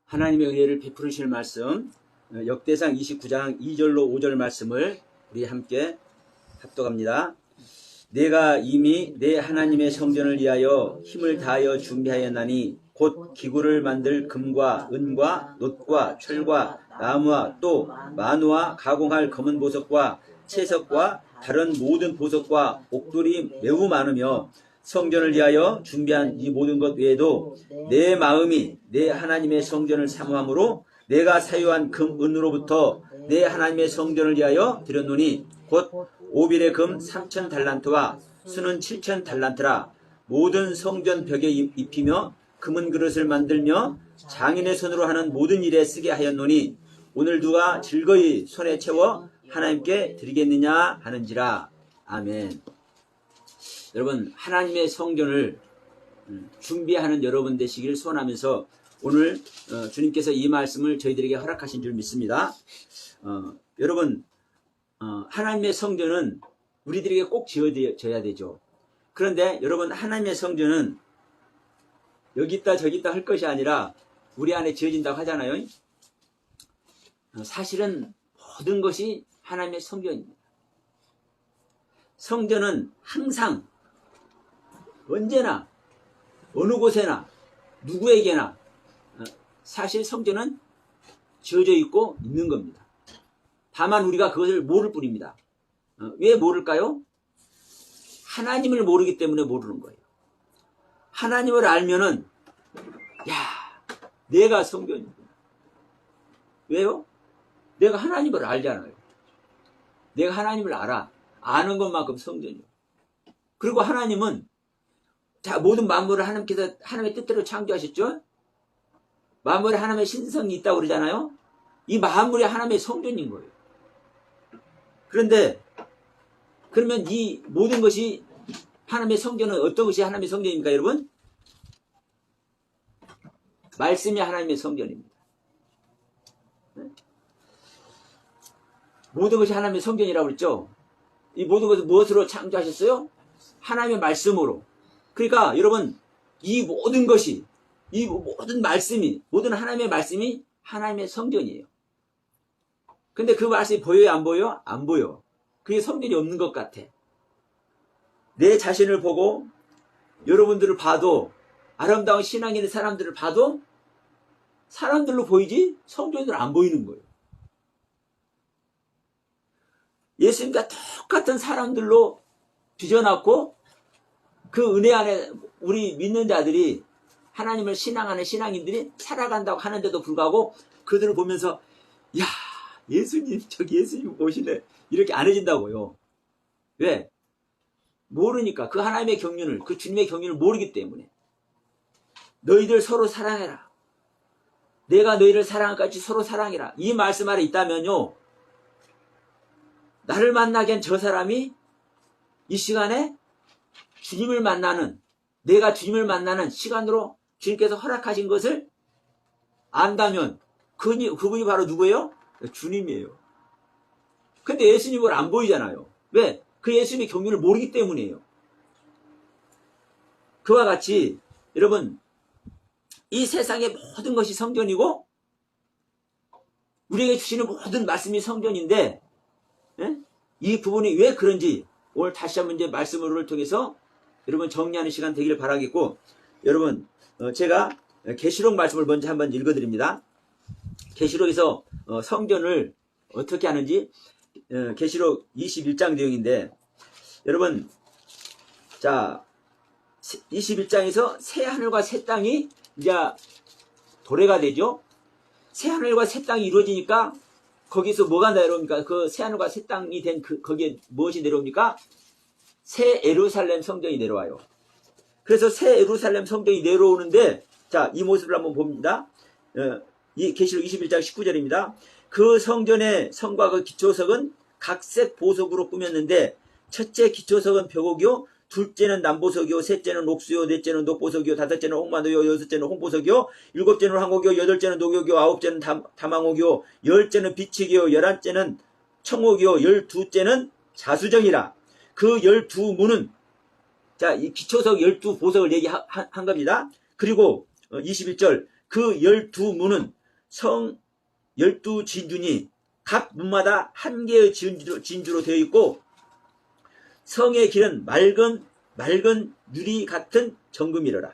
하나님의 은혜를 베푸실 말씀 역대상 29장 2절로 5절 말씀을 우리 함께 합독합니다. 내가 이미 내 하나님의 성전을 위하여 힘을 다하여 준비하였나니 곧 기구를 만들 금과 은과 놋과 철과 나무와 또 마누와 가공할 검은 보석과 채석과 다른 모든 보석과 옥돌이 매우 많으며 성전을 위하여 준비한 이 모든 것 외에도 내 마음이 내 하나님의 성전을 사모함으로 내가 사유한 금 은으로부터 내 하나님의 성전을 위하여 드렸노니 곧 오빌의 금 3,000 달란트와 수는 7,000 달란트라. 모든 성전 벽에 입히며 금은 그릇을 만들며 장인의 손으로 하는 모든 일에 쓰게 하였노니 오늘 누가 즐거이 손에 채워 하나님께 드리겠느냐 하는지라. 아멘. 여러분, 하나님의 성전을 준비하는 여러분 되시길 소원하면서 오늘 주님께서 이 말씀을 저희들에게 허락하신 줄 믿습니다. 여러분, 하나님의 성전은 우리들에게 꼭 지어져야 되죠. 그런데 여러분, 하나님의 성전은 여기 있다 저기 있다 할 것이 아니라 우리 안에 지어진다고 하잖아요. 사실은 모든 것이 하나님의 성전입니다. 성전은 항상 언제나 어느 곳에나 누구에게나 사실 성전은 지어져 있고 있는 겁니다. 다만 우리가 그것을 모를 뿐입니다. 왜 모를까요? 하나님을 모르기 때문에 모르는 거예요. 하나님을 알면은 내가 성전이구나. 왜요? 내가 하나님을 알잖아요. 내가 하나님을 알아. 아는 것만큼 성전이요. 그리고 하나님은 모든 만물을 하나님께서 하나님의 뜻대로 창조하셨죠? 만물에 하나님의 신성이 있다고 그러잖아요. 이 만물이 하나님의 성전인 거예요. 그런데 그러면 이 모든 것이 하나님의 성전은 어떤 것이 하나님의 성전입니까, 여러분? 말씀이 하나님의 성전입니다. 모든 것이 하나님의 성전이라고 그랬죠? 이 모든 것을 무엇으로 창조하셨어요? 하나님의 말씀으로. 그러니까 여러분, 이 모든 것이, 이 모든 말씀이, 모든 하나님의 말씀이 하나님의 성전이에요. 근데 그 말씀이 보여요, 안 보여요? 안 보여. 그게 성전이 없는 것 같아. 내 자신을 보고 여러분들을 봐도, 아름다운 신앙이 있는 사람들을 봐도 사람들로 보이지 성전으로 안 보이는 거예요. 예수님과 똑같은 사람들로 빚어놨고 그 은혜 안에 우리 믿는 자들이, 하나님을 신앙하는 신앙인들이 살아간다고 하는데도 불구하고 그들을 보면서 예수님, 저기 예수님 오시네, 이렇게 안 해진다고요. 왜? 모르니까. 그 하나님의 경륜을, 그 주님의 경륜을 모르기 때문에. 너희들 서로 사랑해라. 내가 너희를 사랑한 같이 서로 사랑해라. 이 말씀 아래 있다면요, 나를 만나게 한 저 사람이 이 시간에 주님을 만나는, 내가 주님을 만나는 시간으로 주님께서 허락하신 것을 안다면 그분이 바로 누구예요? 주님이에요. 근데 예수님을 안 보이잖아요. 왜? 그 예수님의 경륜을 모르기 때문이에요. 그와 같이 여러분, 이 세상의 모든 것이 성전이고 우리에게 주시는 모든 말씀이 성전인데, 이 부분이 왜 그런지 오늘 다시 한번 이제 말씀을 통해서 여러분 정리하는 시간 되기를 바라겠고, 여러분 제가 계시록 말씀을 먼저 한번 읽어드립니다. 계시록에서 성전을 어떻게 하는지, 계시록 21장 내용인데, 여러분, 자 21장에서 새 하늘과 새 땅이 이제 도래가 되죠. 새 하늘과 새 땅이 이루어지니까 거기서 뭐가 내려옵니까? 그 새 하늘과 새 땅이 된 거기에 무엇이 내려옵니까? 새 예루살렘 성전이 내려와요. 그래서 새 예루살렘 성전이 내려오는데, 자, 이 모습을 한번 봅니다. 이 계시록 21장 19절입니다. 그 성전의 성과 그 기초석은 각색 보석으로 꾸몄는데, 첫째 기초석은 벽옥이요, 둘째는 남보석이요, 셋째는 옥수요, 넷째는 녹보석이요, 다섯째는 홍마노요, 여섯째는 홍보석이요, 일곱째는 황옥이요, 여덟째는 녹옥이요, 아홉째는 다망옥이요, 열째는 비치기요, 열한째는 청옥이요, 열두째는 자수정이라. 그 12문은, 자, 이 기초석 12보석을 얘기한 겁니다. 그리고 21절, 그 12문은 성 12진주니 각 문마다 한 개의 진주로 되어 있고 성의 길은 맑은 유리 같은 정금이로라.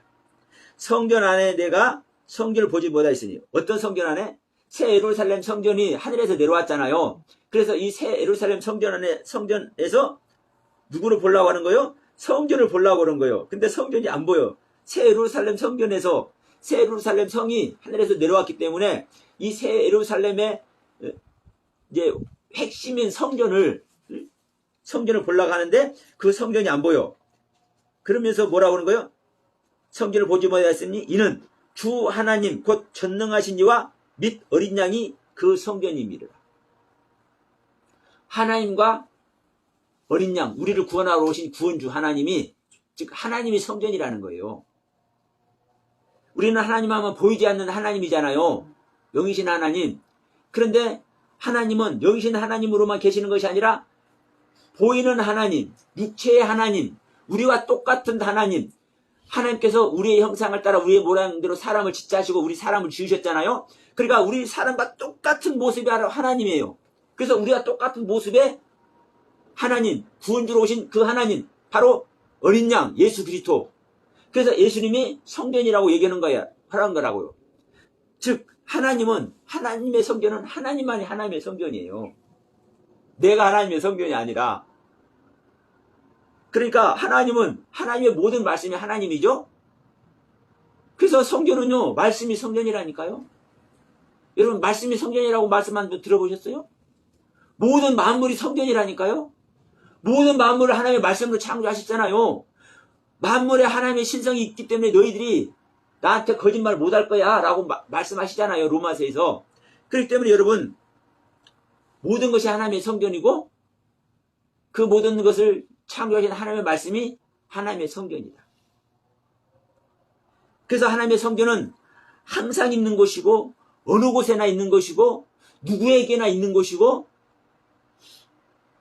성전 안에 내가 성전을 보지 못하였으니. 어떤 성전 안에? 새 예루살렘 성전이 하늘에서 내려왔잖아요. 그래서 이 새 예루살렘 성전에서 누구를 보려고 하는 거예요? 성전을 보려고 하는 거예요. 근데 성전이 안 보여. 새 예루살렘 성전에서 새 예루살렘 성이 하늘에서 내려왔기 때문에 이 새 예루살렘의 이제 핵심인 성전을 보려고 하는데 그 성전이 안 보여. 그러면서 뭐라고 하는 거예요? 성전을 보지 못하였으니 이는 주 하나님 곧 전능하신 이와 및 어린 양이 그 성전임이라. 하나님과 어린 양, 우리를 구원하러 오신 구원주 하나님이, 즉 하나님이 성전이라는 거예요. 우리는 하나님 하면 보이지 않는 하나님이잖아요. 영이신 하나님. 그런데 하나님은 영이신 하나님으로만 계시는 것이 아니라 보이는 하나님, 육체의 하나님, 우리와 똑같은 하나님, 하나님께서 우리의 형상을 따라 우리의 모양대로 사람을 짓자시고 우리 사람을 지으셨잖아요. 그러니까 우리 사람과 똑같은 모습이 하나님이에요. 그래서 우리가 똑같은 모습의 하나님, 구원주로 오신 그 하나님, 바로 어린 양 예수 그리스도. 그래서 예수님이 성전이라고 얘기하는 거야, 하라는 거라고요. 즉 하나님은, 하나님의 성전은 하나님만이 하나님의 성전이에요. 내가 하나님의 성전이 아니라. 그러니까 하나님은, 하나님의 모든 말씀이 하나님이죠. 그래서 성전은요, 말씀이 성전이라니까요. 여러분, 말씀이 성전이라고 말씀한 분 들어보셨어요? 모든 만물이 성전이라니까요. 모든 만물을 하나님의 말씀으로 창조하셨잖아요. 만물에 하나님의 신성이 있기 때문에 너희들이 나한테 거짓말 못할 거야 라고 말씀하시잖아요, 로마서에서. 그렇기 때문에 여러분, 모든 것이 하나님의 성전이고 그 모든 것을 창조하신 하나님의 말씀이 하나님의 성전이다. 그래서 하나님의 성전은 항상 있는 곳이고 어느 곳에나 있는 것이고 누구에게나 있는 것이고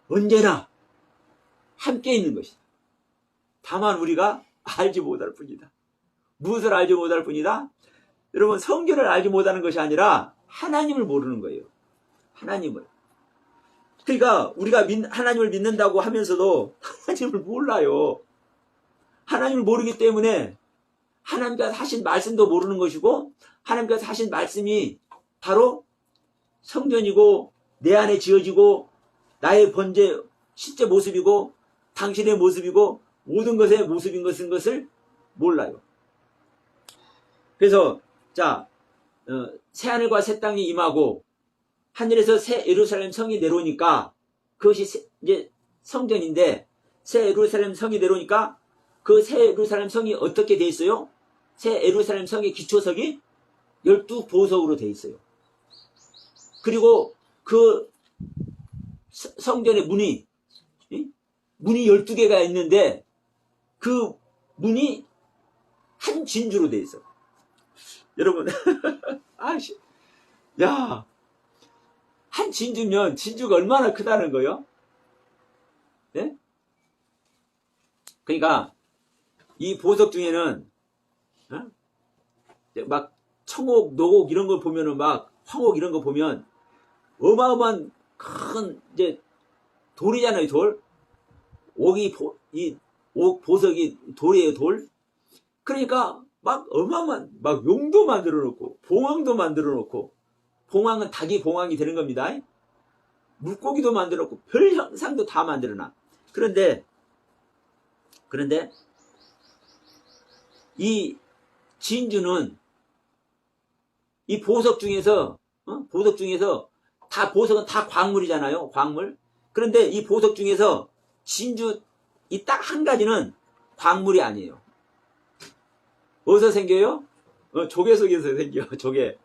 언제나 함께 있는 것이다. 다만 우리가 알지 못할 뿐이다. 무엇을 알지 못할 뿐이다? 여러분, 성전을 알지 못하는 것이 아니라 하나님을 모르는 거예요. 하나님을. 그러니까 우리가 하나님을 믿는다고 하면서도 하나님을 몰라요. 하나님을 모르기 때문에 하나님께서 하신 말씀도 모르는 것이고 하나님께서 하신 말씀이 바로 성전이고 내 안에 지어지고 나의 번제 실제 모습이고 당신의 모습이고 모든 것의 모습인 것을 몰라요. 그래서 자, 새하늘과 새 땅이 임하고 하늘에서 새 예루살렘 성이 내려오니까 그것이 이제 성전인데 새 예루살렘 성이 내려오니까 그 새 예루살렘 성이 어떻게 돼 있어요? 새 예루살렘 성의 기초석이 12보석으로 돼 있어요. 그리고 그 성전의 문이 12개가 있는데 그 문이 한 진주로 돼 있어요. 여러분, 아이씨, 야, 한 진주면 진주가 얼마나 크다는 거예요? 네? 그러니까 이 보석 중에는 막 청옥, 노옥 이런 거 보면은 막 황옥 이런 거 보면 어마어마한 큰 이제 돌이잖아요, 돌. 이 옥 보석이 돌이에요, 돌. 그러니까 막 어마어마한 막 용도 만들어 놓고 봉황도 만들어 놓고 봉황은 닭이 봉황이 되는 겁니다. 물고기도 만들어 놓고 별 형상도 다 만들어 놔. 그런데 이 진주는 이 보석 중에서 보석은 다 광물이잖아요, 광물. 그런데 이 보석 중에서 진주 이 딱 한 가지는 광물이 아니에요. 어디서 생겨요? 조개 속에서 생겨요. 조개.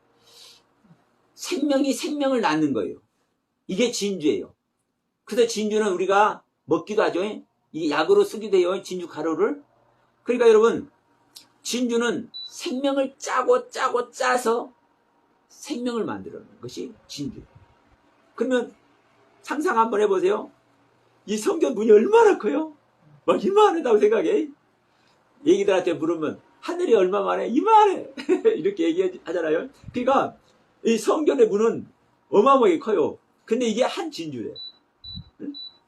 생명이 생명을 낳는 거예요. 이게 진주예요. 그래서 진주는 우리가 먹기도 하죠. 이게 약으로 쓰기도 해요, 진주 가루를. 그러니까 여러분, 진주는 생명을 짜서 생명을 만들어내는 것이 진주예요. 그러면 상상 한번 해보세요. 이 성전 문이 얼마나 커요? 막 이만하다고 생각해. 얘기들한테 물으면 하늘이 얼마만해? 이만해. 이렇게 얘기하잖아요. 그러니까 이 성전의 문은 어마어마하게 커요. 근데 이게 한 진주래.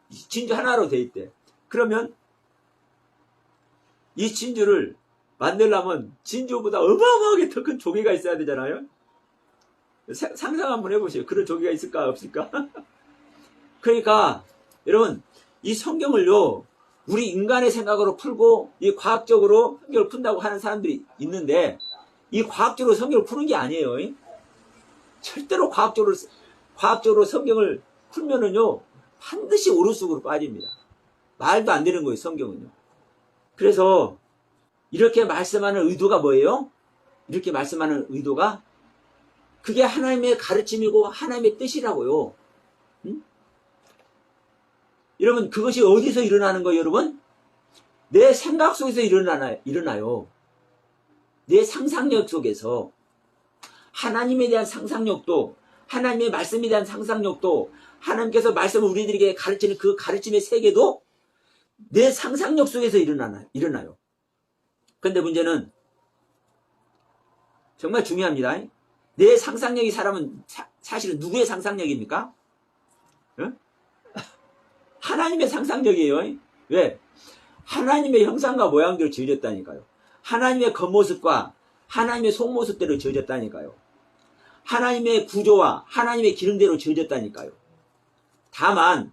진주 하나로 돼 있대. 그러면 이 진주를 만들려면 진주보다 어마어마하게 더 큰 조개가 있어야 되잖아요. 상상 한번 해보세요. 그런 조개가 있을까 없을까? 그러니까 여러분 이 성경을요 우리 인간의 생각으로 풀고 이 과학적으로 성경을 푼다고 하는 사람들이 있는데 이 과학적으로 성경을 푸는 게 아니에요. 절대로 과학적으로 성경을 풀면은요 반드시 오른쪽으로 빠집니다. 말도 안 되는 거예요 성경은요. 그래서 이렇게 말씀하는 의도가 뭐예요? 이렇게 말씀하는 의도가 그게 하나님의 가르침이고 하나님의 뜻이라고요. 응? 여러분 그것이 어디서 일어나는 거예요 여러분? 내 생각 속에서 일어나요. 내 상상력 속에서. 하나님에 대한 상상력도 하나님의 말씀에 대한 상상력도 하나님께서 말씀을 우리들에게 가르치는 그 가르침의 세계도 내 상상력 속에서 일어나요. 근데 문제는 정말 중요합니다. 내 상상력이 사람은 사실은 누구의 상상력입니까? 응? 하나님의 상상력이에요. 왜? 하나님의 형상과 모양대로 지어졌다니까요. 하나님의 겉모습과 하나님의 속모습대로 지어졌다니까요. 하나님의 구조와 하나님의 기능대로 지어졌다니까요. 다만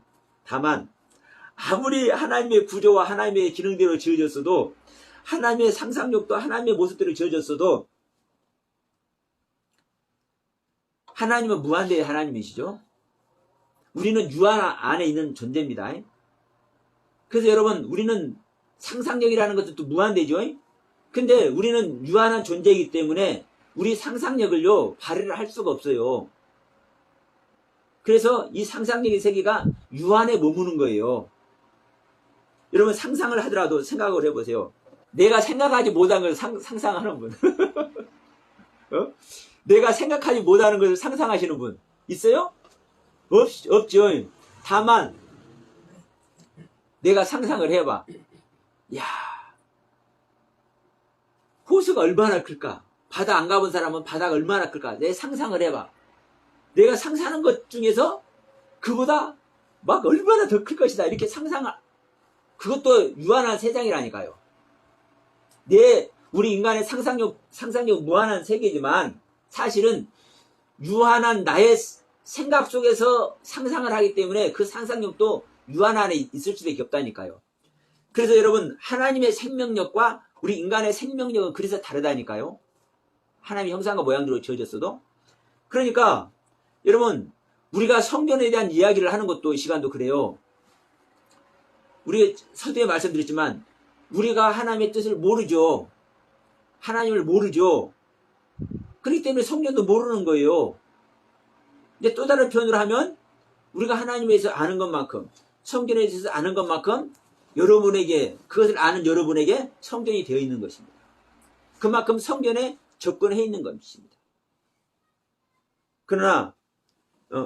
아무리 하나님의 구조와 하나님의 기능대로 지어졌어도 하나님의 상상력도 하나님의 모습대로 지어졌어도 하나님은 무한대의 하나님이시죠. 우리는 유한 안에 있는 존재입니다. 그래서 여러분 우리는 상상력이라는 것도 무한대죠. 근데 우리는 유한한 존재이기 때문에 우리 상상력을요 발휘를 할 수가 없어요. 그래서 이 상상력의 세계가 유한에 머무는 거예요. 여러분 상상을 하더라도 생각을 해보세요. 내가 생각하지 못한 걸 상상하는 분 내가 생각하지 못하는 것을 상상하시는 분 있어요? 없죠. 다만 내가 상상을 해봐. 야, 호수가 얼마나 클까? 바다 안 가본 사람은 바다가 얼마나 클까? 내 상상을 해봐. 내가 상상하는 것 중에서 그보다 막 얼마나 더 클 것이다. 이렇게 그것도 유한한 세상이라니까요. 우리 인간의 상상력 무한한 세계지만 사실은 유한한 나의 생각 속에서 상상을 하기 때문에 그 상상력도 유한 안에 있을 수밖에 없다니까요. 그래서 여러분 하나님의 생명력과 우리 인간의 생명력은 그래서 다르다니까요. 하나님의 형상과 모양대로 지어졌어도. 그러니까 여러분 우리가 성전에 대한 이야기를 하는 것도 이 시간도 그래요. 우리 서두에 말씀드렸지만 우리가 하나님의 뜻을 모르죠. 하나님을 모르죠. 그렇기 때문에 성전도 모르는 거예요. 근데 또 다른 표현으로 하면 우리가 하나님에 대해서 아는 것만큼 성전에 대해서 아는 것만큼 그것을 아는 여러분에게 성전이 되어 있는 것입니다. 그만큼 성전에 접근해 있는 것입니다. 그러나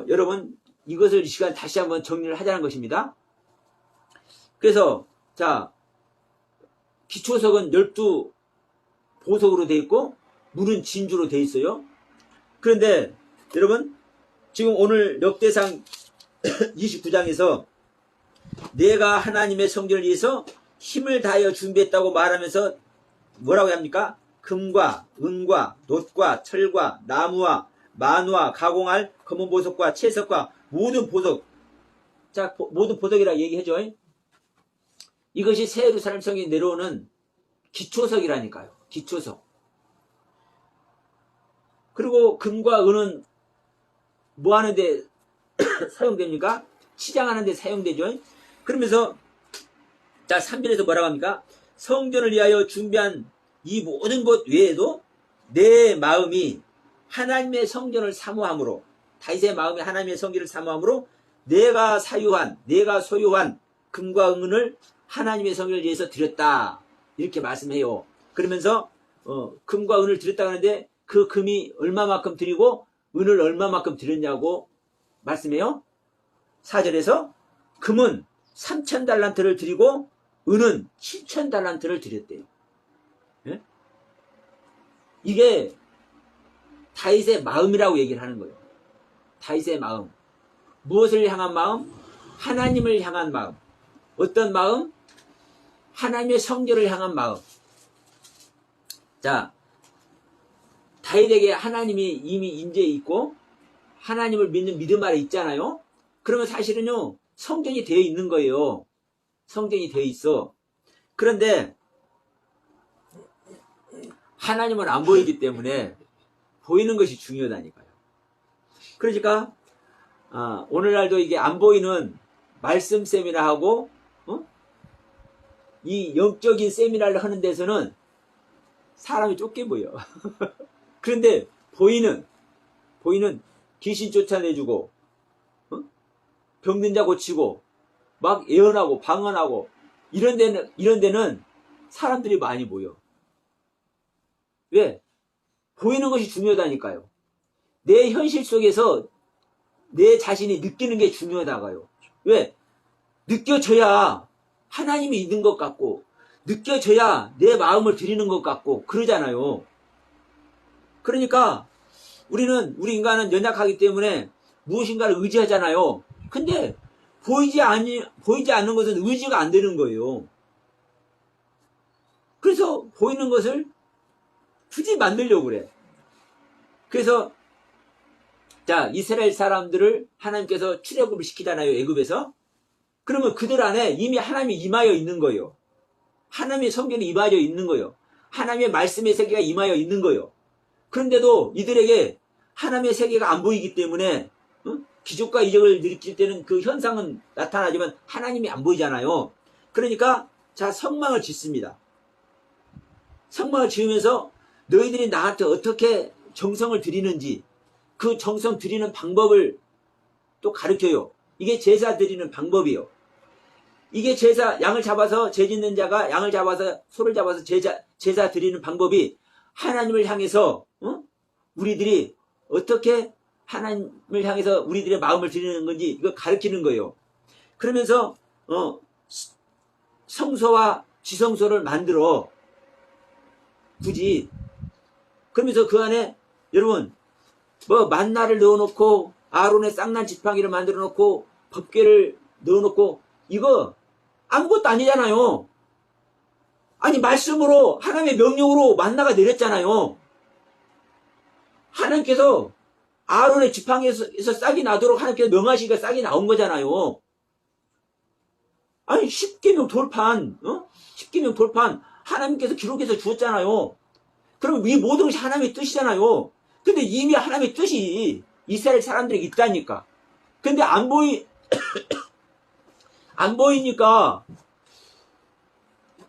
여러분 이것을 이 시간 다시 한번 정리를 하자는 것입니다. 그래서 자 기초석은 12보석으로 되어 있고 문은 진주로 되어 있어요. 그런데 여러분 지금 오늘 역대상 29장에서 내가 하나님의 성전을 위해서 힘을 다하여 준비했다고 말하면서 뭐라고 합니까? 금과 은과 놋과 철과 나무와 만우와 가공할 검은 보석과 채석과 모든 보석. 자, 모든 보석이라고 얘기해줘. 이것이 새 예루살렘 성에 내려오는 기초석이라니까요. 기초석. 그리고 금과 은은 뭐 하는데 사용됩니까? 치장하는 데 사용되죠. 그러면서 자 3절에서 뭐라고 합니까? 성전을 위하여 준비한 이 모든 것 외에도 내 마음이 하나님의 성전을 사모함으로, 다윗의 마음이 하나님의 성전을 사모함으로 내가 소유한 금과 은을 하나님의 성전을 위해서 드렸다, 이렇게 말씀해요. 그러면서 금과 은을 드렸다 하는데 그 금이 얼마만큼 드리고 은을 얼마만큼 드렸냐고 말씀해요. 4절에서 금은 3,000달란트를 드리고 은은 7,000달란트를 드렸대요. 예? 이게 다윗의 마음이라고 얘기를 하는 거예요. 다윗의 마음. 무엇을 향한 마음? 하나님을 향한 마음. 어떤 마음? 하나님의 성전을 향한 마음. 자, 다윗에게 하나님이 이미 인재해 있고 하나님을 믿는 믿음 아래 있잖아요. 그러면 사실은요, 성전이 되어 있는 거예요. 성전이 되어 있어. 그런데 하나님은 안 보이기 때문에 보이는 것이 중요하다니까요. 그러니까 오늘날도 이게 안 보이는 말씀 세미나하고 이 영적인 세미나를 하는 데서는 사람이 좁게 보여. 그런데 보이는 귀신 쫓아내주고 병든 자 고치고 막 예언하고 방언하고 이런 데는 사람들이 많이 모여. 왜? 보이는 것이 중요하다니까요. 내 현실 속에서 내 자신이 느끼는 게 중요하다가요. 왜? 느껴져야 하나님이 있는 것 같고 느껴져야 내 마음을 드리는 것 같고 그러잖아요. 그러니까 우리 인간은 연약하기 때문에 무엇인가를 의지하잖아요. 근데 보이지 않는 것은 의지가 안 되는 거예요. 그래서 보이는 것을 굳이 만들려고 그래. 그래서 자, 이스라엘 사람들을 하나님께서 출애굽을 시키잖아요. 애굽에서. 그러면 그들 안에 이미 하나님이 임하여 있는 거예요. 하나님의 성전이 임하여 있는 거예요. 하나님의 말씀의 세계가 임하여 있는 거예요. 그런데도 이들에게 하나님의 세계가 안 보이기 때문에 기적과 이적을 느낄 때는 그 현상은 나타나지만 하나님이 안 보이잖아요. 그러니까 자, 성막을 짓습니다. 성막을 지으면서 너희들이 나한테 어떻게 정성을 드리는지 그 정성 드리는 방법을 또 가르쳐요. 이게 제사 드리는 방법이에요. 이게 양을 잡아서 죄 짓는 자가 양을 잡아서 소를 잡아서 제사 드리는 방법이 하나님을 향해서 우리들이 어떻게 하나님을 향해서 우리들의 마음을 드리는 건지 이거 가르치는 거예요. 그러면서 성소와 지성소를 만들어 굳이 그러면서 그 안에 여러분 만나를 넣어놓고 아론의 쌍난 지팡이를 만들어 놓고 법궤를 넣어놓고 이거 아무것도 아니잖아요. 아니 말씀으로 하나님의 명령으로 만나가 내렸잖아요. 하나님께서 아론의 지팡이에서 싹이 나도록 하나님께서 명하시니까 싹이 나온 거잖아요. 아니 10계명 돌판 10계명 돌판 하나님께서 기록해서 주었잖아요. 그럼 이 모든 것이 하나님의 뜻이잖아요. 근데 이미 하나님의 뜻이 이스라엘 사람들에게 있다니까. 근데 안 보이니까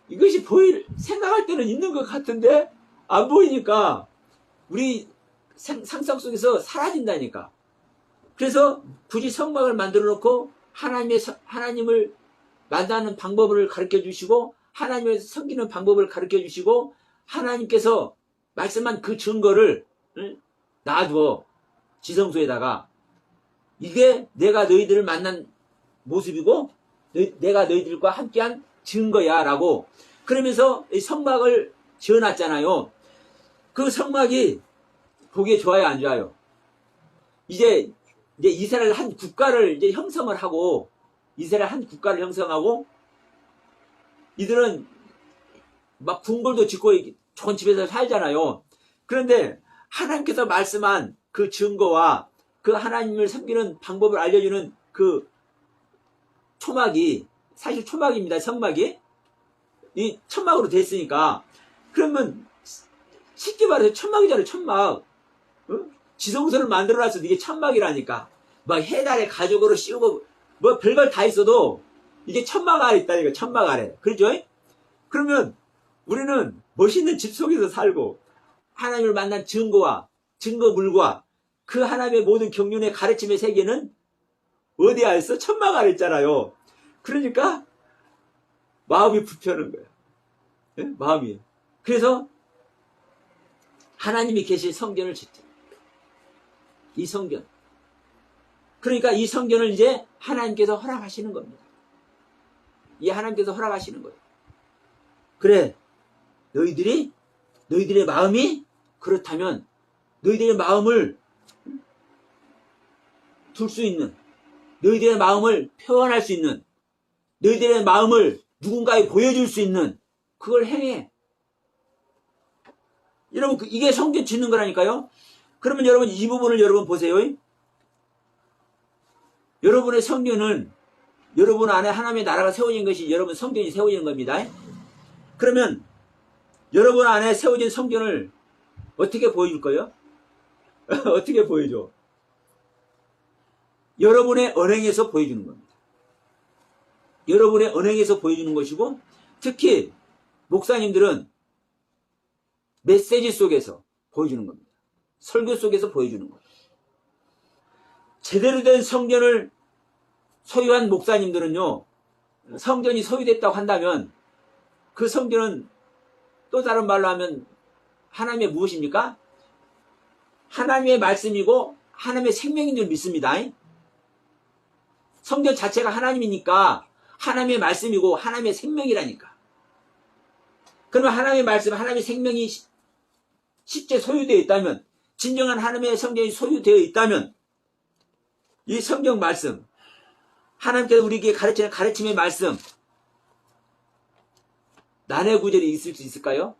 이것이 생각할 때는 있는 것 같은데 안 보이니까 우리 상상 속에서 사라진다니까. 그래서 굳이 성막을 만들어 놓고 하나님을 만나는 방법을 가르쳐 주시고 하나님을 섬기는 방법을 가르쳐 주시고 하나님께서 말씀한 그 증거를 놔두어 지성소에다가 이게 내가 너희들을 만난 모습이고 내가 너희들과 함께한 증거야 라고 그러면서 이 성막을 지어놨잖아요. 그 성막이 보기에 좋아요 안 좋아요? 이제 이스라엘 한 국가를 이제 형성을 하고 이스라엘 한 국가를 형성하고 이들은 막 궁궐도 짓고 좋은 집에서 살잖아요. 그런데 하나님께서 말씀한 그 증거와 그 하나님을 섬기는 방법을 알려주는 그 초막이 사실 초막입니다. 성막이 이 천막으로 됐으니까 그러면 쉽게 말해서 천막이잖아요. 천막. 지성소를 만들어놨어도 이게 천막이라니까. 막 해달에 가죽으로 씌우고 뭐 별걸 다 있어도 이게 천막 아래 있다니까. 천막 아래. 그렇죠? 그러면 우리는 멋있는 집 속에서 살고 하나님을 만난 증거물과 그 하나님의 모든 경륜의 가르침의 세계는 어디에 있어? 천막 아래 있잖아요. 그러니까 마음이 불편한 거예요. 네? 마음이. 그래서 하나님이 계신 성전을 짓죠. 이 성전. 그러니까 이 성전을 이제 하나님께서 허락하시는 겁니다. 이 하나님께서 허락하시는 거예요. 그래, 너희들의 마음이 그렇다면 너희들의 마음을 둘 수 있는, 너희들의 마음을 표현할 수 있는, 너희들의 마음을 누군가에 보여줄 수 있는 그걸 행해. 여러분 이게 성전 짓는 거라니까요. 그러면 여러분 이 부분을 여러분 보세요. 여러분의 성전은 여러분 안에 하나님의 나라가 세워진 것이 여러분 성전이 세워지는 겁니다. 그러면 여러분 안에 세워진 성전을 어떻게 보여줄 거예요? 어떻게 보여줘? 여러분의 언행에서 보여주는 겁니다. 여러분의 언행에서 보여주는 것이고, 특히 목사님들은 메시지 속에서 보여주는 겁니다. 설교 속에서 보여주는 거예요. 제대로 된 성전을 소유한 목사님들은요, 성전이 소유됐다고 한다면 그 성전은 또 다른 말로 하면 하나님의 무엇입니까? 하나님의 말씀이고 하나님의 생명인 줄 믿습니다. 성전 자체가 하나님이니까 하나님의 말씀이고 하나님의 생명이라니까. 그러면 하나님의 말씀, 하나님의 생명이 실제 소유되어 있다면, 진정한 하나님의 성전이 소유되어 있다면 이 성경 말씀, 하나님께서 우리에게 가르치는 가르침의 말씀, 난해 구절이 있을 수 있을까요?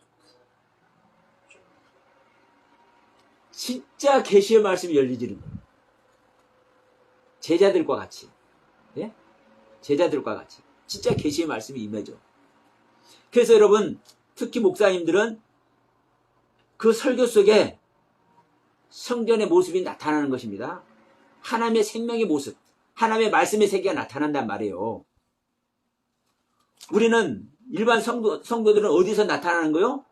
진짜 계시의 말씀이 열리지는 거예요. 제자들과 같이, 예? 제자들과 같이 진짜 계시의 말씀이 임해져. 그래서 여러분, 특히 목사님들은 그 설교 속에 성전의 모습이 나타나는 것입니다. 하나님의 생명의 모습, 하나님의 말씀의 세계가 나타난단 말이에요. 우리는 일반 성도들은 어디서 나타나는 거요?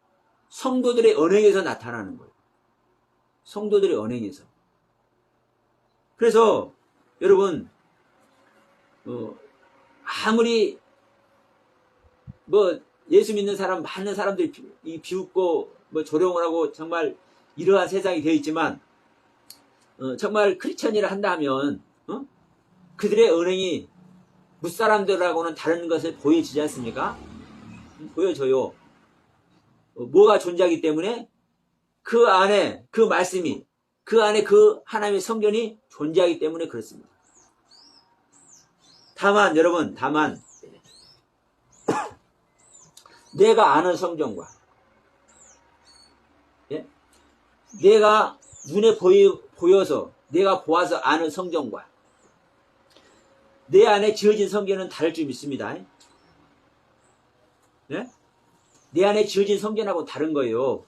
성도들의 언행에서 나타나는 거예요. 성도들의 언행에서. 그래서 여러분, 아무리 예수 믿는 사람 많은 사람들이 비웃고 조롱을 하고 정말 이러한 세상이 되어 있지만, 정말 크리스천이라 한다면 그들의 언행이 무사람들하고는 다른 것을 보여지지 않습니까? 보여져요. 뭐가 존재하기 때문에 그 안에 그 말씀이, 그 안에 그 하나님의 성전이 존재하기 때문에 그렇습니다. 다만 여러분, 내가 아는 성전과, 예? 내가 눈에 보여서 내가 보아서 아는 성전과 내 안에 지어진 성전은 다를 줄 믿습니다. 예? 내 안에 지어진 성전하고 다른 거예요.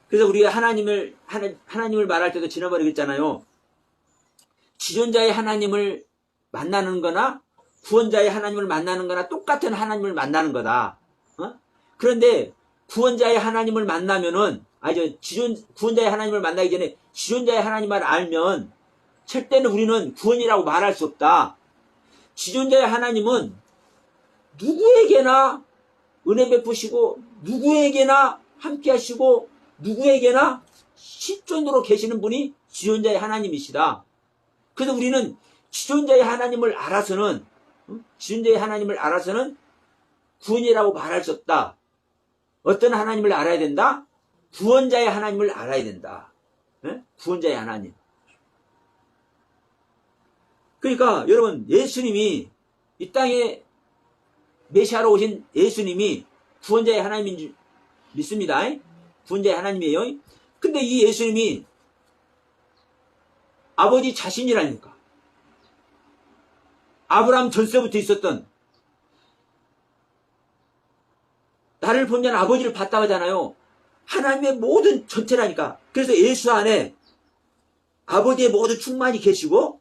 그래서 우리가 하나님을 말할 때도 지난번에 그랬잖아요. 지존자의 하나님을 만나는 거나 구원자의 하나님을 만나는 거나 똑같은 하나님을 만나는 거다. 그런데 구원자의 하나님을 만나면은, 구원자의 하나님을 만나기 전에 지존자의 하나님을 알면 절대는 우리는 구원이라고 말할 수 없다. 지존자의 하나님은 누구에게나 은혜 베푸시고, 누구에게나 함께 하시고, 누구에게나 실존으로 계시는 분이 지존자의 하나님이시다. 그래서 우리는 지존자의 하나님을 알아서는 구원이라고 말할 수 없다. 어떤 하나님을 알아야 된다? 구원자의 하나님을 알아야 된다. 네? 구원자의 하나님. 그러니까 여러분, 예수님이 이 땅에 메시아로 오신 예수님이 구원자의 하나님인 줄 믿습니다. 구원자의 하나님이에요. 근데 이 예수님이 아버지 자신이라니까. 아브라함 전세부터 있었던, 나를 보면 아버지를 봤다고 하잖아요. 하나님의 모든 전체라니까. 그래서 예수 안에 아버지의 모든 충만이 계시고,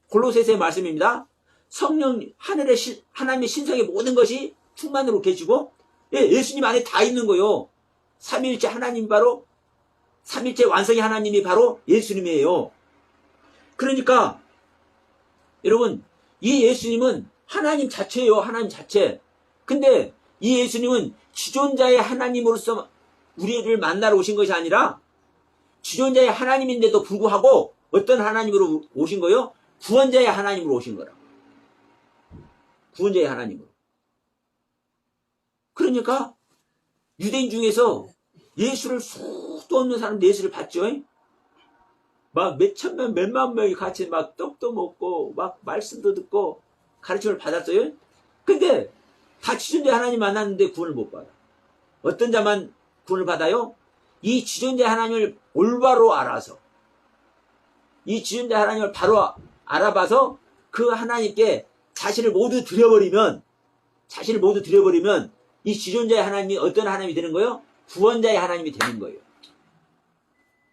골로새서의 말씀입니다. 성령, 하나님의 신성의 모든 것이 충만으로 계시고, 예수님 안에 다 있는 거요. 삼위일체 하나님, 바로 삼위일체 완성의 하나님이 바로 예수님이에요. 그러니까 여러분, 이 예수님은 하나님 자체예요. 하나님 자체. 근데 이 예수님은 지존자의 하나님으로서 우리를 만나러 오신 것이 아니라, 지존자의 하나님인데도 불구하고 어떤 하나님으로 오신 거예요? 구원자의 하나님으로 오신 거라. 구원자의 하나님으로. 그러니까 유대인 중에서 예수를 수도 없는 사람도 예수를 봤죠. 막 몇천 명, 몇만 명이 같이 막 떡도 먹고 막 말씀도 듣고 가르침을 받았어요. 근데 다 지존자 하나님 만났는데 구원을 못 받아. 어떤 자만 구원을 받아요? 이 지존자 하나님을 올바로 알아서, 이 지존자 하나님을 바로 알아봐서 그 하나님께 자신을 모두 드려버리면 이 지존자의 하나님이 어떤 하나님이 되는 거예요? 구원자의 하나님이 되는 거예요.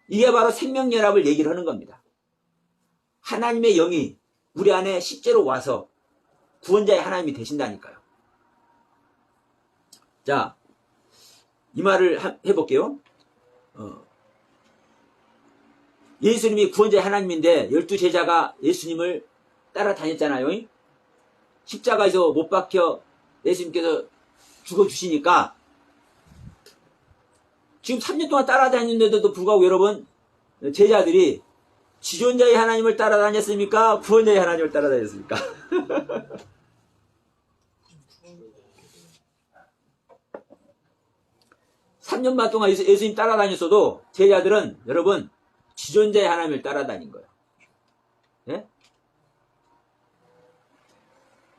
이게 바로 생명연합을 얘기를 하는 겁니다. 하나님의 영이 우리 안에 실제로 와서 구원자의 하나님이 되신다니까요. 자, 이 말을 해볼게요. 예수님이 구원자의 하나님인데 12제자가 예수님을 따라다녔잖아요. 십자가에서 못 박혀 예수님께서 죽어주시니까 지금 3년 동안 따라다녔는데도 불구하고 여러분, 제자들이 지존자의 하나님을 따라다녔습니까? 구원자의 하나님을 따라다녔습니까? 3년 반 동안 예수님 따라다녔어도 제자들은 여러분 지존자의 하나님을 따라다닌 거예요. 예?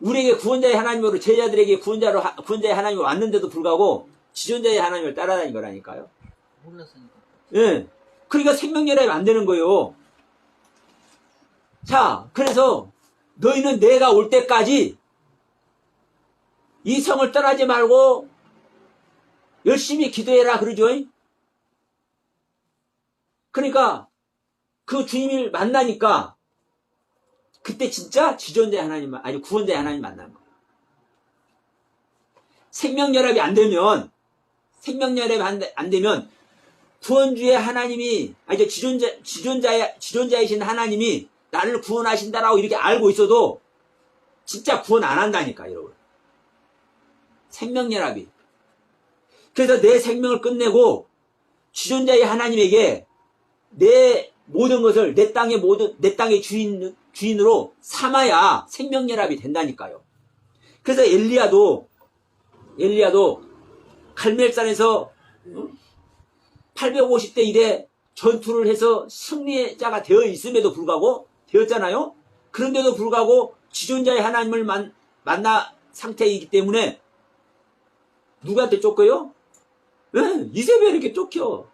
우리에게 구원자의 하나님으로, 제자들에게 구원자의 하나님이 왔는데도 불구하고 지존자의 하나님을 따라다닌 거라니까요. 몰랐으니까. 예. 그러니까 생명연합이 안 되는 거예요. 자, 그래서 너희는 내가 올 때까지 이 성을 떠나지 말고 열심히 기도해라 그러죠. 그러니까 그 주님을 만나니까 그때 진짜 지존자의 하나님, 아니 구원자의 하나님 만난 거예요. 생명연합이 안 되면 구원주의 하나님이, 아니 지존자이신 하나님이 나를 구원하신다라고 이렇게 알고 있어도 진짜 구원 안 한다니까, 여러분. 생명연합이. 그래서 내 생명을 끝내고 지존자의 하나님에게 내 모든 것을 내 땅의 주인으로 삼아야 생명연합이 된다니까요. 그래서 엘리야도 갈멜산에서 850대 1에 전투를 해서 승리자가 되어 있음에도 불구하고 되었잖아요. 그런데도 불구하고 지존자의 하나님을 만나 상태이기 때문에 누구한테 쫓겨요? 네, 이세벨에게 쫓겨.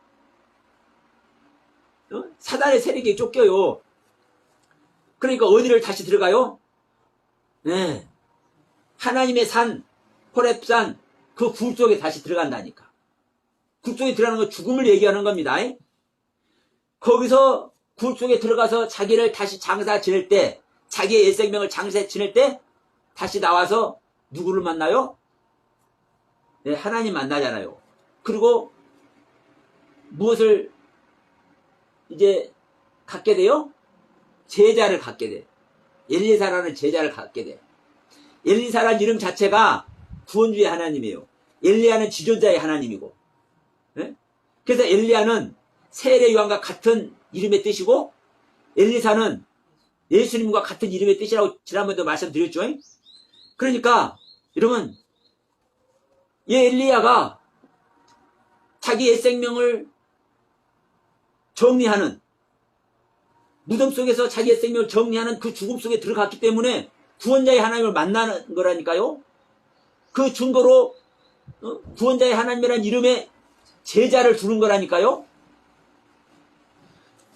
사단의 세력에 쫓겨요. 그러니까 어디를 다시 들어가요? 네, 하나님의 산, 호렙산, 그 굴 속에 다시 들어간다니까. 굴 속에 들어가는 건 죽음을 얘기하는 겁니다. 거기서 굴 속에 들어가서 자기를 다시 장사 지낼 때, 자기의 옛 생명을 장사 지낼 때 다시 나와서 누구를 만나요? 네, 하나님 만나잖아요. 그리고 무엇을 이제 갖게 돼요? 제자를 갖게 돼. 엘리사라는 제자를 갖게 돼. 엘리사라는 이름 자체가 구원주의 하나님이에요. 엘리야는 지존자의 하나님이고. 네? 그래서 엘리야는 세례 요한과 같은 이름의 뜻이고, 엘리사는 예수님과 같은 이름의 뜻이라고 지난번에도 말씀드렸죠. 그러니까 여러분, 이 엘리야가 자기 옛 생명을 정리하는, 무덤 속에서 자기 옛 생명을 정리하는 그 죽음 속에 들어갔기 때문에 구원자의 하나님을 만나는 거라니까요. 그 증거로 구원자의 하나님이라는 이름의 제자를 두는 거라니까요.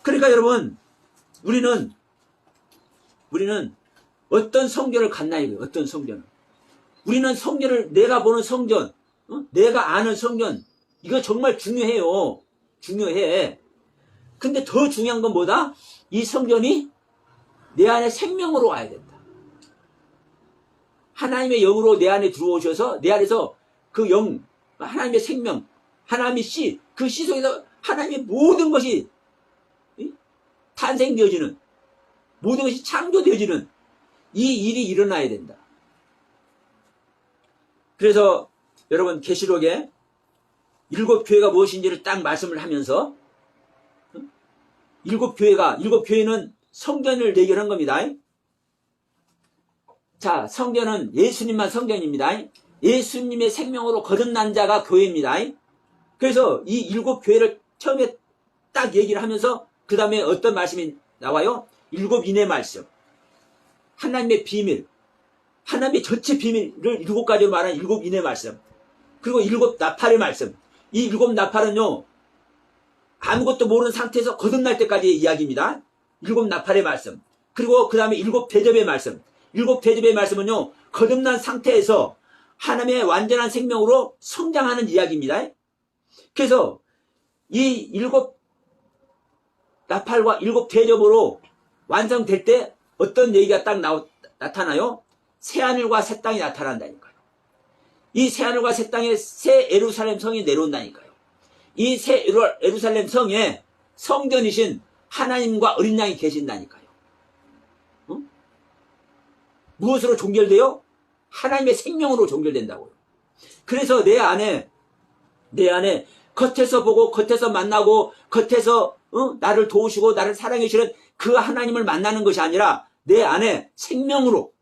그러니까 여러분, 우리는 어떤 성전을 갔나 이거예요. 어떤 성전을. 우리는 성전을, 내가 보는 성전, 내가 아는 성전, 이거 정말 중요해요. 중요해. 근데 더 중요한 건 뭐다? 이 성전이 내 안에 생명으로 와야 된다. 하나님의 영으로 내 안에 들어오셔서 내 안에서 그 영, 하나님의 생명, 하나님의 씨, 그 씨 속에서 하나님의 모든 것이 탄생되어지는, 모든 것이 창조되어지는 이 일이 일어나야 된다. 그래서 여러분, 계시록에 7교회가 무엇인지를 딱 말씀을 하면서, 7교회는 성전을 대결한 겁니다. 자, 성전은 예수님만 성전입니다. 예수님의 생명으로 거듭난 자가 교회입니다. 그래서 이 일곱 교회를 처음에 딱 얘기를 하면서 그 다음에 어떤 말씀이 나와요? 일곱 인의 말씀. 하나님의 비밀. 하나님의 전체 비밀을 일곱 가지로 말하는 일곱 인의 말씀. 그리고 일곱 나팔의 말씀. 이 일곱 나팔은요, 아무것도 모르는 상태에서 거듭날 때까지의 이야기입니다. 일곱 나팔의 말씀. 그리고 그 다음에 일곱 대접의 말씀. 일곱 대접의 말씀은요, 거듭난 상태에서 하나님의 완전한 생명으로 성장하는 이야기입니다. 그래서 이 일곱 나팔과 일곱 대접으로 완성될 때 어떤 얘기가 딱 나타나요? 새하늘과 새 땅이 나타난다니까요. 이 새하늘과 새 땅에 새 예루살렘 성이 내려온다니까요. 이 새 예루살렘 성에 성전이신 하나님과 어린 양이 계신다니까요. 무엇으로 종결돼요? 하나님의 생명으로 종결된다고요. 그래서 내 안에 겉에서 보고 겉에서 만나고 겉에서 나를 도우시고 나를 사랑해 주시는 그 하나님을 만나는 것이 아니라 내 안에 생명으로,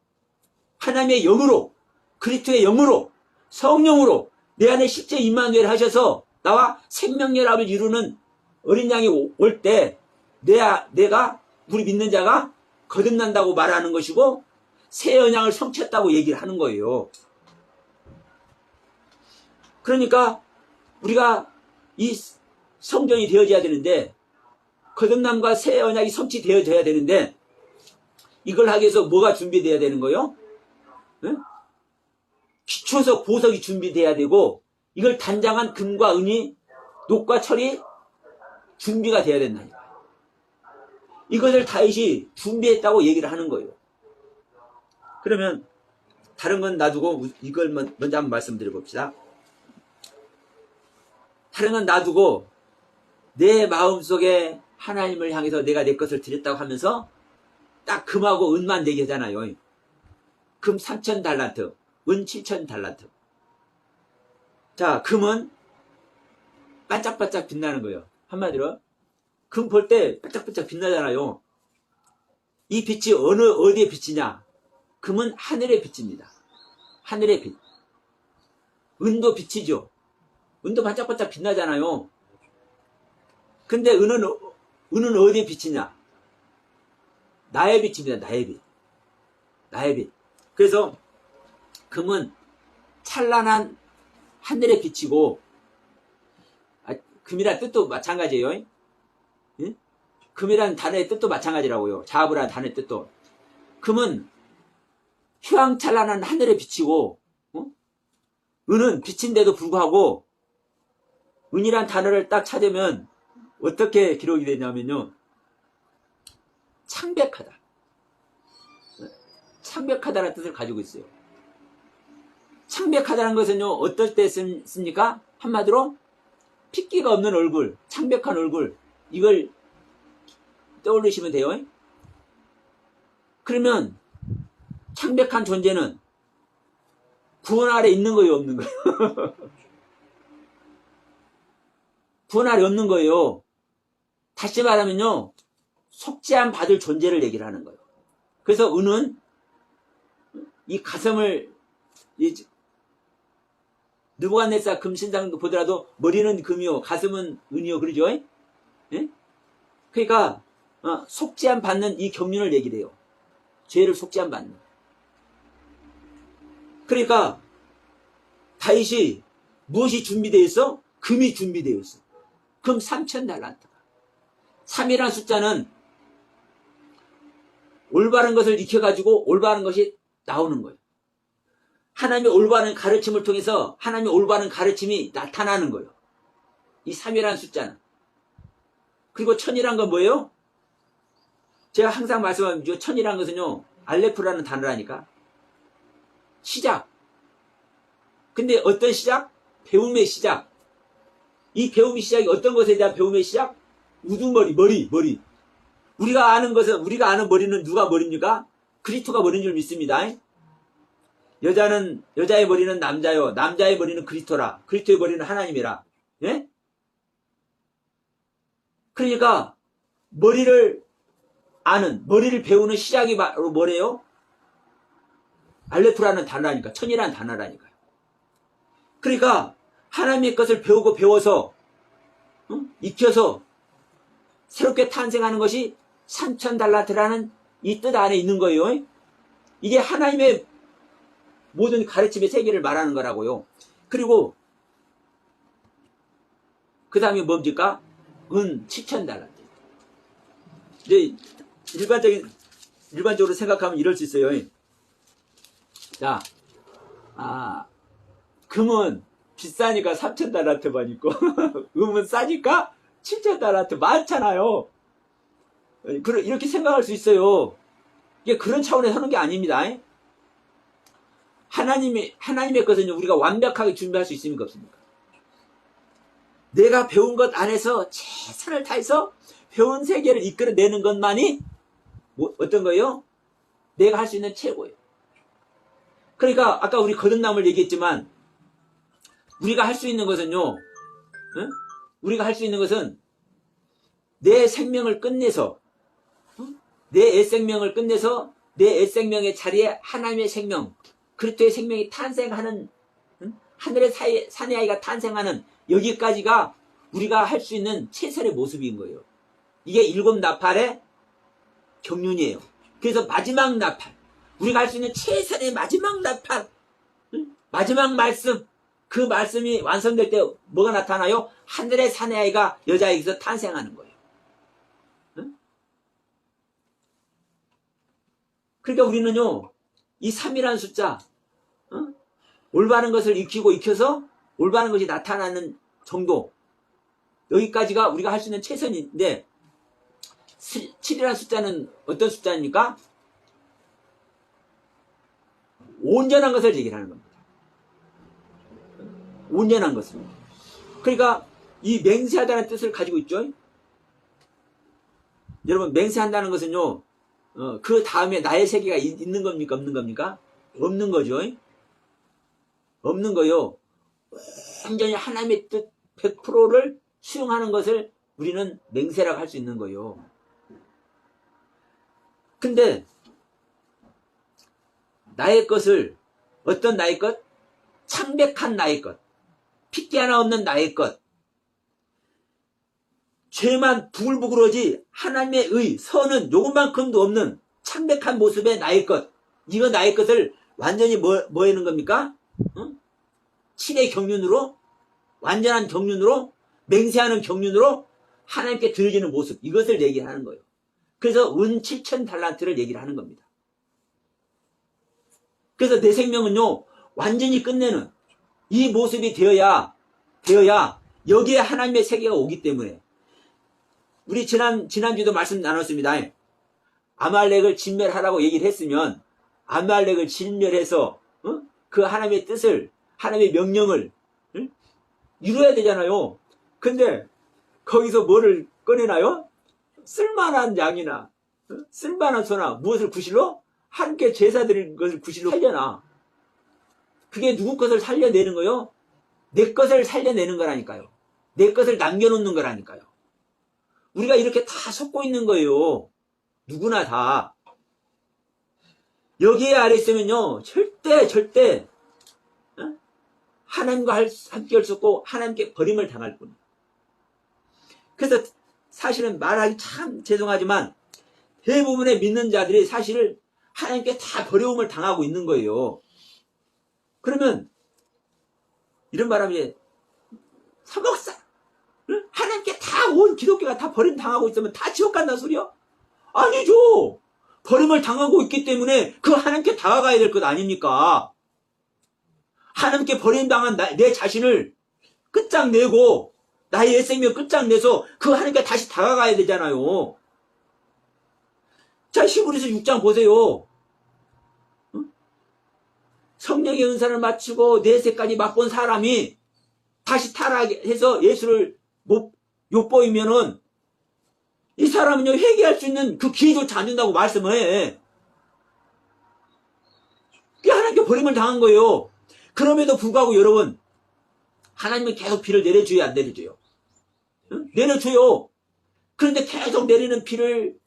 하나님의 영으로, 그리스도의 영으로, 성령으로 내 안에 실제 임마누엘 하셔서 나와 생명연합을 이루는 어린 양이 올 때 내가 우리 믿는 자가 거듭난다고 말하는 것이고 새 언약을 성취했다고 얘기를 하는 거예요. 그러니까 우리가 이 성전이 되어져야 되는데, 거듭남과 새 언약이 성취되어져야 되는데, 이걸 하기 위해서 뭐가 준비되어야 되는 거예요? 네? 기초석 보석이 준비되어야 되고, 이걸 단장한 금과 은이, 녹과 철이 준비가 되어야 된다니까. 이것을 다윗이 준비했다고 얘기를 하는 거예요. 그러면 다른 건 놔두고 이걸 먼저 한번 말씀드려 봅시다. 다른 건 놔두고 내 마음속에 하나님을 향해서 내가 내 것을 드렸다고 하면서 딱 금하고 은만 얘기하잖아요. 금 3,000달란트, 은 7,000달란트. 자, 금은 반짝반짝 빛나는 거예요. 한마디로 금 볼 때 반짝반짝 빛나잖아요. 이 빛이 어디에 빛이냐? 금은 하늘의 빛입니다. 하늘의 빛. 은도 빛이죠. 은도 반짝반짝 빛나잖아요. 근데 은은 어디에 빛이냐? 나의 빛입니다. 나의 빛. 나의 빛. 그래서 금은 찬란한 하늘의 빛이고, 금이란 뜻도 마찬가지예요. 응? 금이란 단어의 뜻도 마찬가지라고요. 자합이라는 단어의 뜻도. 금은 휘황찬란한 하늘의 빛이고, 은은 빛인데도 불구하고, 은이란 단어를 딱 찾으면 어떻게 기록이 되냐면요, 창백하다. 창백하다는 뜻을 가지고 있어요. 창백하다는 것은요, 어떨 때 씁니까? 한마디로 핏기가 없는 얼굴, 창백한 얼굴, 이걸 떠올리시면 돼요. 그러면 창백한 존재는 구원 아래 있는 거예요, 없는 거예요? 구원 아래 없는 거예요. 다시 말하면요, 속죄함 받을 존재를 얘기를 하는 거예요. 그래서 은은 이 가슴을, 느부갓네살 금신상 보더라도 머리는 금이요, 가슴은 은이요, 그러죠? 예? 그러니까 속죄함 받는 이 경륜을 얘기를 해요. 죄를 속죄함 받는. 그러니까 다윗이 무엇이 준비되어 있어? 금이 준비되어 있어. 금 3,000달란트. 3이라는 숫자는 올바른 것을 익혀가지고 올바른 것이 나오는 거예요. 하나님의 올바른 가르침을 통해서 하나님의 올바른 가르침이 나타나는 거예요. 이 3이라는 숫자는. 그리고 1000이란 건 뭐예요? 제가 항상 말씀하죠. 1000이라는 것은요, 알레프라는 단어라니까. 시작. 근데 어떤 시작? 배움의 시작. 이 배움의 시작이 어떤 것에 대한 배움의 시작? 우두머리, 머리. 우리가 아는 머리는 누가 머리입니까? 그리스도가 머리인 줄 믿습니다. 여자의 머리는 남자요, 남자의 머리는 그리스도라, 그리스도의 머리는 하나님이라. 예? 그러니까 머리를 배우는 시작이 바로 뭐래요? 알레프라는 단어라니까, 천이라는 단어라니까요. 그러니까 하나님의 것을 배우고 배워서 익혀서 새롭게 탄생하는 것이 3,000달란트라는 이 뜻 안에 있는 거예요. 이게 하나님의 모든 가르침의 세계를 말하는 거라고요. 그리고 그 다음에 뭡니까? 은 7,000달란트. 이제 일반적으로 생각하면 이럴 수 있어요. 자, 금은 비싸니까 3,000달란트만 있고 음은 싸니까 7,000달란트 많잖아요. 이렇게 생각할 수 있어요. 이게 그런 차원에서 하는 게 아닙니다. 하나님의 것은 우리가 완벽하게 준비할 수 있습니까? 없습니까? 내가 배운 것 안에서 최선을 다해서 배운 세계를 이끌어내는 것만이 어떤 거예요? 내가 할 수 있는 최고예요. 그러니까 아까 우리 거듭남을 얘기했지만 우리가 할 수 있는 것은요. 우리가 할 수 있는 것은 내 생명을 끝내서 내 애생명을 끝내서 내 애생명의 자리에 하나님의 생명, 그리스도의 생명이 탄생하는 하늘의 산의 아이가 탄생하는 여기까지가 우리가 할 수 있는 최선의 모습인 거예요. 이게 7 나팔의 경륜이에요. 그래서 마지막 나팔, 우리가 할 수 있는 최선의 마지막 나팔, 마지막 말씀, 그 말씀이 완성될 때 뭐가 나타나요? 하늘의 산의 아이가 여자에게서 탄생하는 거예요. 그러니까 우리는요, 이 3이라는 숫자, 올바른 것을 익혀서 올바른 것이 나타나는 정도, 여기까지가 우리가 할 수 있는 최선인데, 7이라는 숫자는 어떤 숫자입니까? 온전한 것을 얘기를 하는 겁니다. 온전한 것을. 그러니까 이 맹세하다는 뜻을 가지고 있죠. 여러분, 맹세한다는 것은요, 그 다음에 나의 세계가 있는 겁니까? 없는 겁니까? 없는 거죠. 없는 거요. 완전히 하나님의 뜻 100%를 수용하는 것을 우리는 맹세라고 할 수 있는 거예요. 근데 나의 것을, 어떤 나의 것? 창백한 나의 것, 핏기 하나 없는 나의 것, 죄만 부글부글하지 하나님의 의, 선은 요것만큼도 없는 창백한 모습의 나의 것, 이거 나의 것을 완전히 뭐 하는 겁니까? 7의 경륜으로, 완전한 경륜으로, 맹세하는 경륜으로 하나님께 드려지는 모습, 이것을 얘기하는 거예요. 그래서 은 7,000달란트를 얘기를 하는 겁니다. 그래서 내 생명은요, 완전히 끝내는 이 모습이 되어야 여기에 하나님의 세계가 오기 때문에, 우리 지난주도 말씀 나눴습니다. 아말렉을 진멸하라고 얘기를 했으면 아말렉을 진멸해서 그 하나님의 뜻을, 하나님의 명령을 이루어야 되잖아요. 근데 거기서 뭐를 꺼내나요? 쓸만한 양이나 쓸만한 소나 무엇을 구실로? 함께 제사 드릴 것을 구실로 살려나. 그게 누구 것을 살려내는 거요? 내 것을 살려내는 거라니까요. 내 것을 남겨놓는 거라니까요. 우리가 이렇게 다 속고 있는 거예요. 누구나 다. 여기에 아래 있으면요, 절대 하나님과 함께 할 수 없고 하나님께 버림을 당할 뿐. 그래서 사실은 말하기 참 죄송하지만 대부분의 믿는 자들이 사실 하나님께 다 버려움을 당하고 있는 거예요. 그러면 이런 말하면 서걱사 하나님께 다 온 기독교가 다 버림 당하고 있으면 다 지옥 간다는 소리요? 아니죠. 버림을 당하고 있기 때문에 그 하나님께 다가가야 될 것 아닙니까? 하나님께 버림당한 내 자신을 끝장내고 나의 옛생명 끝장내서 그 하나님께 다시 다가가야 되잖아요. 자, 히브리서 6장 보세요. 성령의 은사를 마치고 내세까지 맛본 사람이 다시 타락해서 예수를 못 엿보이면은 이 사람은요, 회개할 수 있는 그 기회조차 안 준다고 말씀을 해. 그게 하나님께 버림을 당한 거예요. 그럼에도 불구하고 여러분, 하나님은 계속 비를 내려줘요, 안 내려줘요? 응? 내려줘요. 그런데 계속 내리는 비를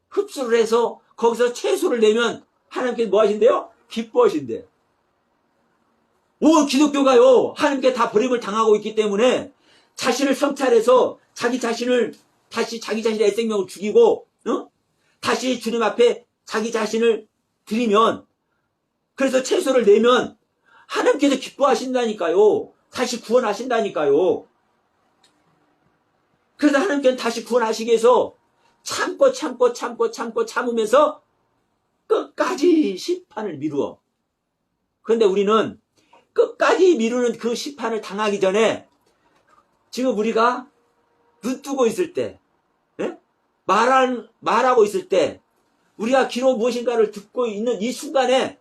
흡수를 해서 거기서 채소를 내면 하나님께서 뭐 하신대요? 기뻐하신대. 온 기독교가요, 하나님께 다 버림을 당하고 있기 때문에 자신을 성찰해서 자기 자신을 다시 자기 자신의 애생명을 죽이고, 다시 주님 앞에 자기 자신을 드리면, 그래서 채소를 내면 하나님께서 기뻐하신다니까요. 다시 구원하신다니까요. 그래서 하나님께는 다시 구원하시기 위해서 참으면서 끝까지 심판을 미루어. 그런데 우리는 끝까지 미루는 그 심판을 당하기 전에 지금 우리가 눈 뜨고 있을 때, 말하고 있을 때, 우리가 귀로 무엇인가를 듣고 있는 이 순간에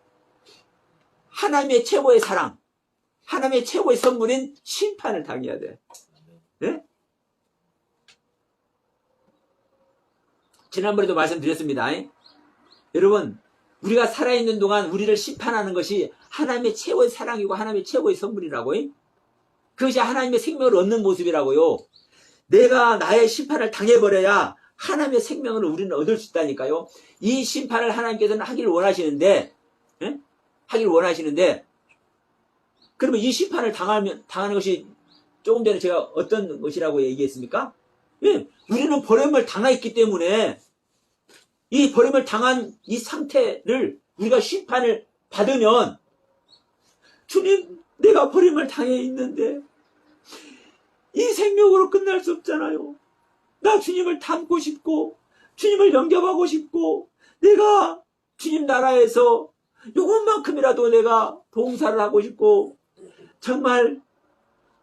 하나님의 최고의 사랑, 하나님의 최고의 선물인 심판을 당해야 돼. 네? 지난번에도 말씀드렸습니다. 여러분, 우리가 살아있는 동안 우리를 심판하는 것이 하나님의 최고의 사랑이고 하나님의 최고의 선물이라고. 그것이 하나님의 생명을 얻는 모습이라고요. 내가 나의 심판을 당해버려야 하나님의 생명을 우리는 얻을 수 있다니까요. 이 심판을 하나님께서는 하기를 원하시는데, 그러면 이 심판을 당하는 것이 조금 전에 제가 어떤 것이라고 얘기했습니까? 우리는 버림을 당했기 때문에 이 버림을 당한 이 상태를 우리가 심판을 받으면, 주님, 내가 버림을 당해 있는데 이 생명으로 끝날 수 없잖아요. 나 주님을 닮고 싶고 주님을 영접하고 싶고 내가 주님 나라에서 요것만큼이라도 내가 봉사를 하고 싶고 정말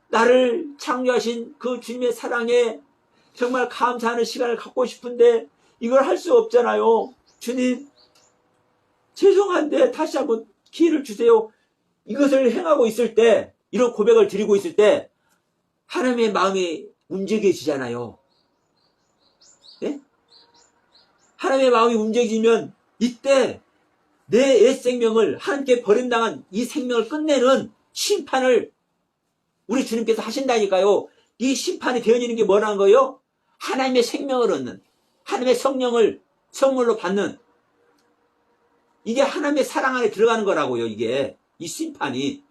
나를 창조하신 그 주님의 사랑에 정말 감사하는 시간을 갖고 싶은데 이걸 할 수 없잖아요. 주님, 죄송한데 다시 한번 기회를 주세요. 이것을 행하고 있을 때, 이런 고백을 드리고 있을 때 하나님의 마음이 움직여지잖아요. 네? 하나님의 마음이 움직이면 이때 내 옛 생명을 하나님께 버림당한 이 생명을 끝내는 심판을 우리 주님께서 하신다니까요. 이 심판이 되어지는 게 뭐라는 거예요? 하나님의 생명을 얻는, 하나님의 성령을 선물로 받는, 이게 하나님의 사랑 안에 들어가는 거라고요. 이게 이 심판이.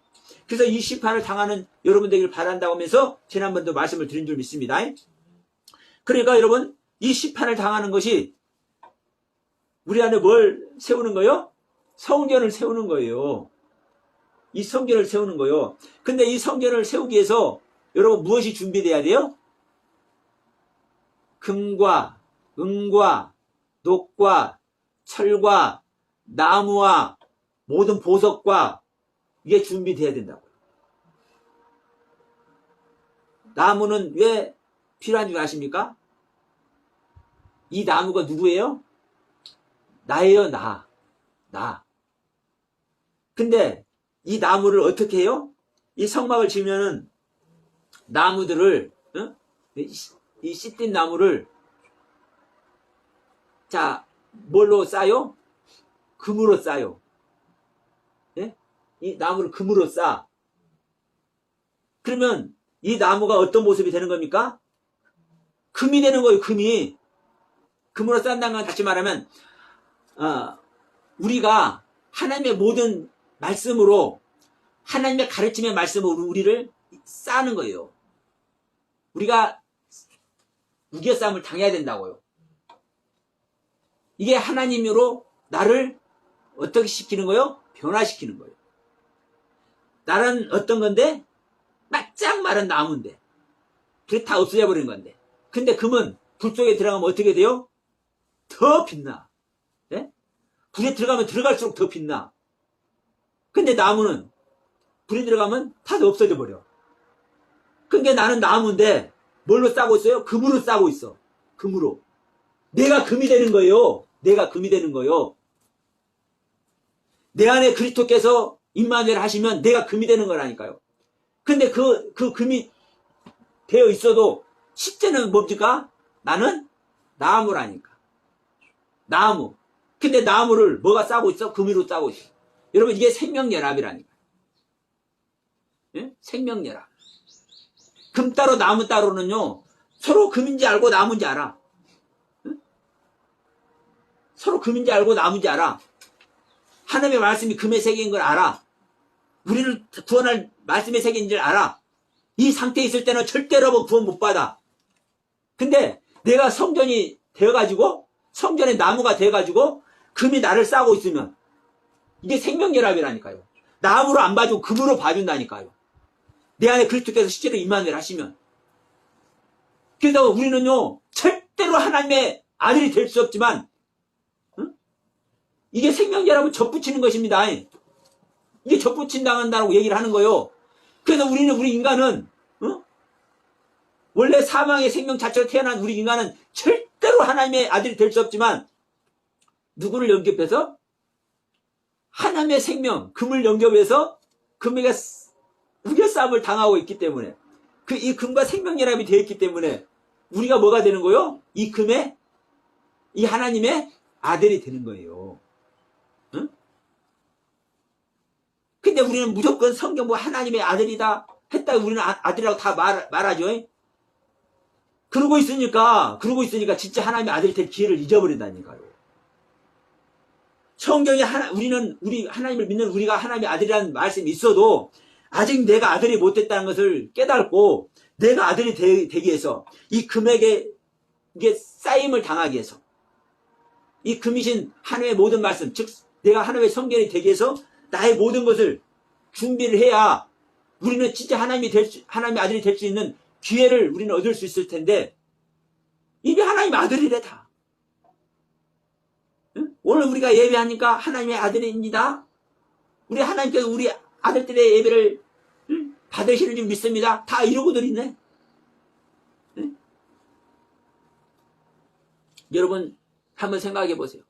그래서 이 심판을 당하는 여러분 되기를 바란다고 하면서 지난번도 말씀을 드린 줄 믿습니다. 그러니까 여러분, 이 심판을 당하는 것이 우리 안에 뭘 세우는 거예요? 성전을 세우는 거예요. 이 성전을 세우는 거예요. 근데 이 성전을 세우기 위해서 여러분 무엇이 준비돼야 돼요? 금과 은과 녹과 철과 나무와 모든 보석과 이게 준비돼야 된다고요. 나무는 왜 필요한 줄 아십니까? 이 나무가 누구예요? 나예요, 나. 근데 이 나무를 어떻게 해요? 이 성막을 지으면은 나무들을, 이 씨띤 나무를, 자, 뭘로 싸요? 금으로 싸요. 예? 이 나무를 금으로 싸. 그러면 이 나무가 어떤 모습이 되는 겁니까? 금이 되는 거예요, 금이. 금으로 싼다는 건 다시 말하면, 우리가 하나님의 모든 말씀으로, 하나님의 가르침의 말씀으로 우리를 싸는 거예요. 우리가 우겨싸움을 당해야 된다고요. 이게 하나님으로 나를 어떻게 시키는 거예요? 변화시키는 거예요. 나는 어떤 건데? 바짝 마른 나무인데. 그게 다 없어져 버리는 건데. 근데 금은 불 속에 들어가면 어떻게 돼요? 더 빛나. 네? 불에 들어가면 들어갈수록 더 빛나. 근데 나무는 불에 들어가면 다 없어져 버려. 그러니까 나는 나무인데 뭘로 싸고 있어요? 금으로 싸고 있어. 금으로. 내가 금이 되는 거예요. 내가 금이 되는 거예요. 내 안에 그리스도께서 임마누엘 하시면 내가 금이 되는 거라니까요. 근데 그 금이 되어 있어도 실제는 뭡니까? 나는 나무라니까. 나무. 근데 나무를 뭐가 싸고 있어? 금으로 싸고 있어. 여러분, 이게 생명연합이라니까. 예? 생명연합. 금 따로 나무 따로는요, 서로 금인지 알고 나무인지 알아. 응? 서로 금인지 알고 나무인지 알아. 하나님의 말씀이 금의 세계인 걸 알아. 우리를 구원할 말씀의 세계인 줄 알아. 이 상태에 있을 때는 절대로 구원 못 받아. 근데 내가 성전이 되어가지고, 성전의 나무가 되어가지고 금이 나를 싸고 있으면 이게 생명결합이라니까요. 나무로 안 봐주고 금으로 봐준다니까요. 내 안에 그리스도께서 실제로 임만을 하시면. 그래서 우리는요, 절대로 하나님의 아들이 될 수 없지만, 이게 생명결합은 접붙이는 것입니다. 이게 접붙인당한다고 얘기를 하는 거예요. 그래서 우리 인간은, 원래 사망의 생명 자체로 태어난 우리 인간은 절대로 하나님의 아들이 될 수 없지만, 누구를 영접해서? 하나님의 생명, 금을 영접해서 금에게 우겨싸움을 당하고 있기 때문에, 이 금과 생명결합이 되어 있기 때문에, 우리가 뭐가 되는 거요? 이 금에, 이 하나님의 아들이 되는 거예요. 응? 근데 우리는 무조건 성경 뭐 하나님의 아들이다 했다고 우리는 아들이라고 다 말하죠. 그러고 있으니까 진짜 하나님의 아들이 될 기회를 잊어버린다니까요. 성경에 우리 하나님을 믿는 우리가 하나님의 아들이라는 말씀이 있어도 아직 내가 아들이 못됐다는 것을 깨닫고 내가 아들이 되기 위해서 이 금에게 이게 쌓임을 당하기 위해서 이 금이신 하나님의 모든 말씀, 즉 내가 하나님의 성전이 되기 위해서 나의 모든 것을 준비를 해야 우리는 진짜 하나님의 아들이 될 수 있는 기회를 우리는 얻을 수 있을 텐데, 이미 하나님의 아들이래 다. 응? 오늘 우리가 예배하니까 하나님의 아들입니다. 우리 하나님께서 우리 아들들의 예배를 받으시는 줄 믿습니다. 다 이러고들 있네. 응? 여러분 한번 생각해 보세요.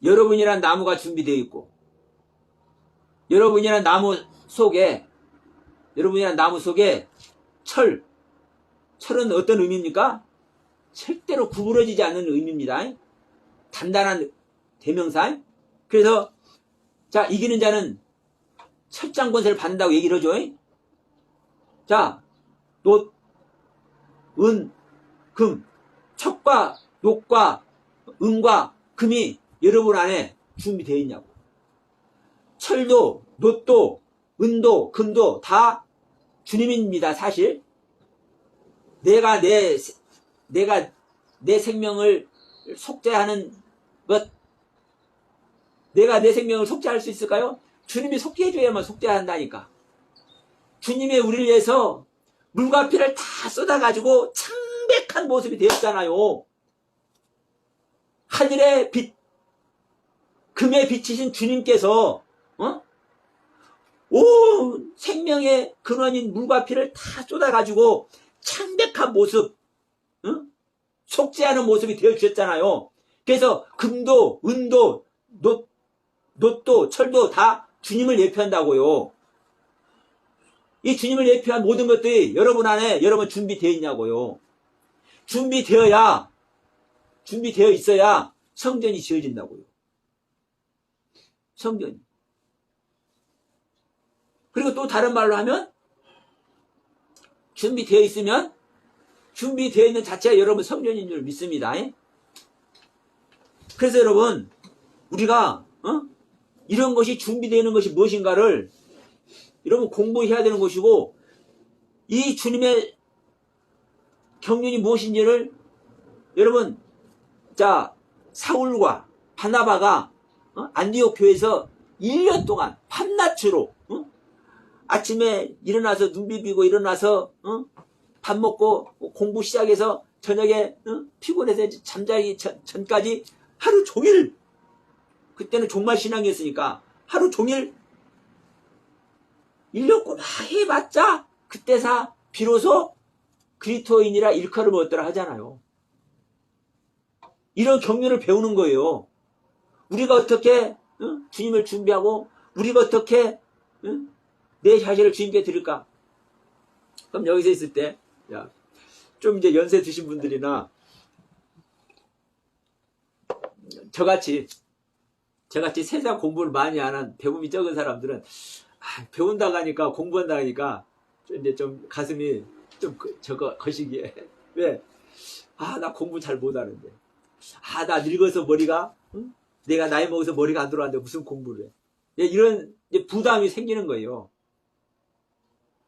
여러분이란 나무가 준비되어 있고, 여러분이란 나무 속에 철은 어떤 의미입니까? 절대로 구부러지지 않는 의미입니다. 단단한 대명사. 그래서 자, 이기는 자는 철장 권세를 받는다고 얘기를 하죠. 자, 놋, 은, 금, 척과 녹과 은과 금이 여러분 안에 준비되어 있냐고. 철도, 놋도, 은도, 금도 다 주님입니다. 사실 내가 내 생명을 속죄하는 것, 내가 내 생명을 속죄할 수 있을까요? 주님이 속죄해줘야만 속죄한다니까. 주님이 우리를 위해서 물과 피를 다 쏟아가지고 창백한 모습이 되었잖아요. 하늘의 빛, 금의 빛이신 주님께서 온 생명의 근원인 물과 피를 다 쏟아가지고 창백한 모습, 속죄하는 모습이 되어주셨잖아요. 그래서 금도, 은도, 놋도, 철도 다 주님을 예표한다고요. 이 주님을 예표한 모든 것들이 여러분 안에 여러분 준비되어 있냐고요. 준비되어 있어야 성전이 지어진다고요. 성전이. 그리고 또 다른 말로 하면 준비되어 있으면 준비되어 있는 자체가 여러분 성전인 줄 믿습니다. 그래서 여러분 우리가 이런 것이 준비되어 있는 것이 무엇인가를 여러분 공부해야 되는 것이고, 이 주님의 경륜이 무엇인지를 여러분, 자, 사울과 바나바가 안디옥 교회에서 1년 동안 밤낮으로 아침에 일어나서 눈 비비고 일어나서 밥 먹고 공부 시작해서 저녁에 피곤해서 잠자기 전까지 하루 종일, 그때는 종말 신앙이었으니까 하루 종일 1년 꼬마 해봤자 그때사 비로소 그리스도인이라 일컬을 얻더라 하잖아요. 이런 경륜을 배우는 거예요. 우리가 어떻게 주님을 준비하고 우리가 어떻게 내 자신을 주님께 드릴까? 그럼 여기서 있을 때, 야, 좀 이제 연세 드신 분들이나 저같이 세상 공부를 많이 안 한 배움이 적은 사람들은 배운다고 하니까, 공부한다고 하니까 이제 좀 가슴이 좀 거시기에. 왜? 나 공부 잘 못하는데. 나 늙어서 머리가, 내가 나이 먹어서 머리가 안 들어왔는데 무슨 공부를 해. 이런 부담이 생기는 거예요.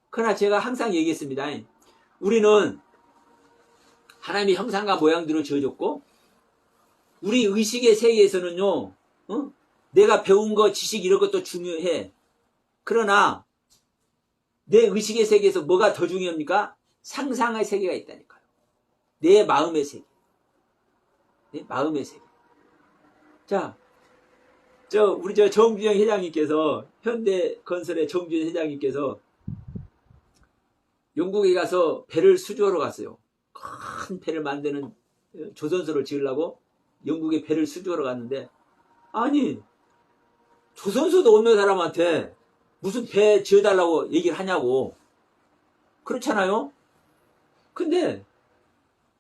그러나 제가 항상 얘기했습니다. 우리는 하나님의 형상과 모양대로 지어졌고, 우리 의식의 세계에서는요, 내가 배운 거, 지식 이런 것도 중요해. 그러나 내 의식의 세계에서 뭐가 더 중요합니까? 상상의 세계가 있다니까요. 내 마음의 세계. 내 마음의 세계. 자, 우리 정준영 회장님께서, 현대건설의 정준영 회장님께서 영국에 가서 배를 수주하러 갔어요. 큰 배를 만드는 조선소를 지으려고 영국에 배를 수주하러 갔는데, 아니, 조선소도 없는 사람한테 무슨 배 지어달라고 얘기를 하냐고. 그렇잖아요? 근데,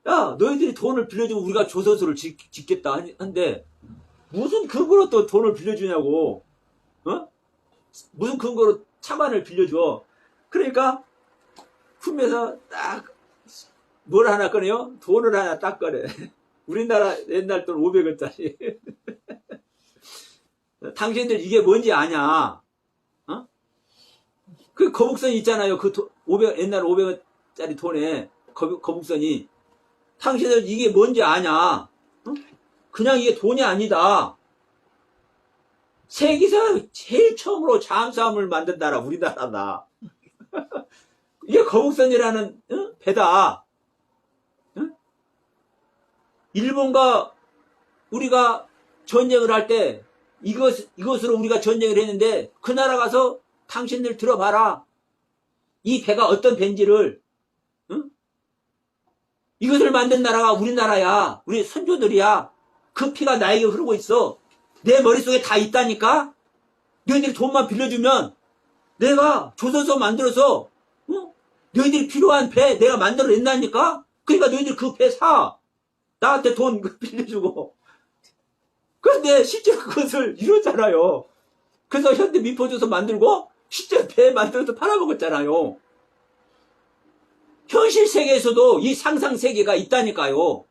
야, 너희들이 돈을 빌려주면 우리가 조선소를 짓겠다 한데, 무슨 근거로 또 돈을 빌려주냐고. 무슨 근거로 차관을 빌려줘. 그러니까, 품에서 딱, 뭘 하나 꺼내요? 돈을 하나 딱 꺼내. 우리나라 옛날 돈 500원짜리. 당신들 이게 뭔지 아냐? 그 거북선이 있잖아요. 그 옛날 500원짜리 돈에 거북선이. 당신들 이게 뭔지 아냐? 그냥 이게 돈이 아니다. 세계에서 제일 처음으로 잠수함을 만든다라 우리나라다. 이게 거북선이라는 배다. 일본과 우리가 전쟁을 할 때 이것으로 우리가 전쟁을 했는데 그 나라 가서 당신들 들어봐라. 이 배가 어떤 배인지를. 이것을 만든 나라가 우리나라야. 우리 선조들이야. 그 피가 나에게 흐르고 있어. 내 머릿속에 다 있다니까. 너희들이 돈만 빌려주면 내가 조선소 만들어서 너희들이 필요한 배 내가 만들어낸다니까. 그러니까 너희들 그 배 사. 나한테 돈 빌려주고. 그런데 실제로 그것을 이뤘잖아요. 그래서 현대 미포조선 만들고 실제 배 만들어서 팔아먹었잖아요. 현실 세계에서도 이 상상 세계가 있다니까요.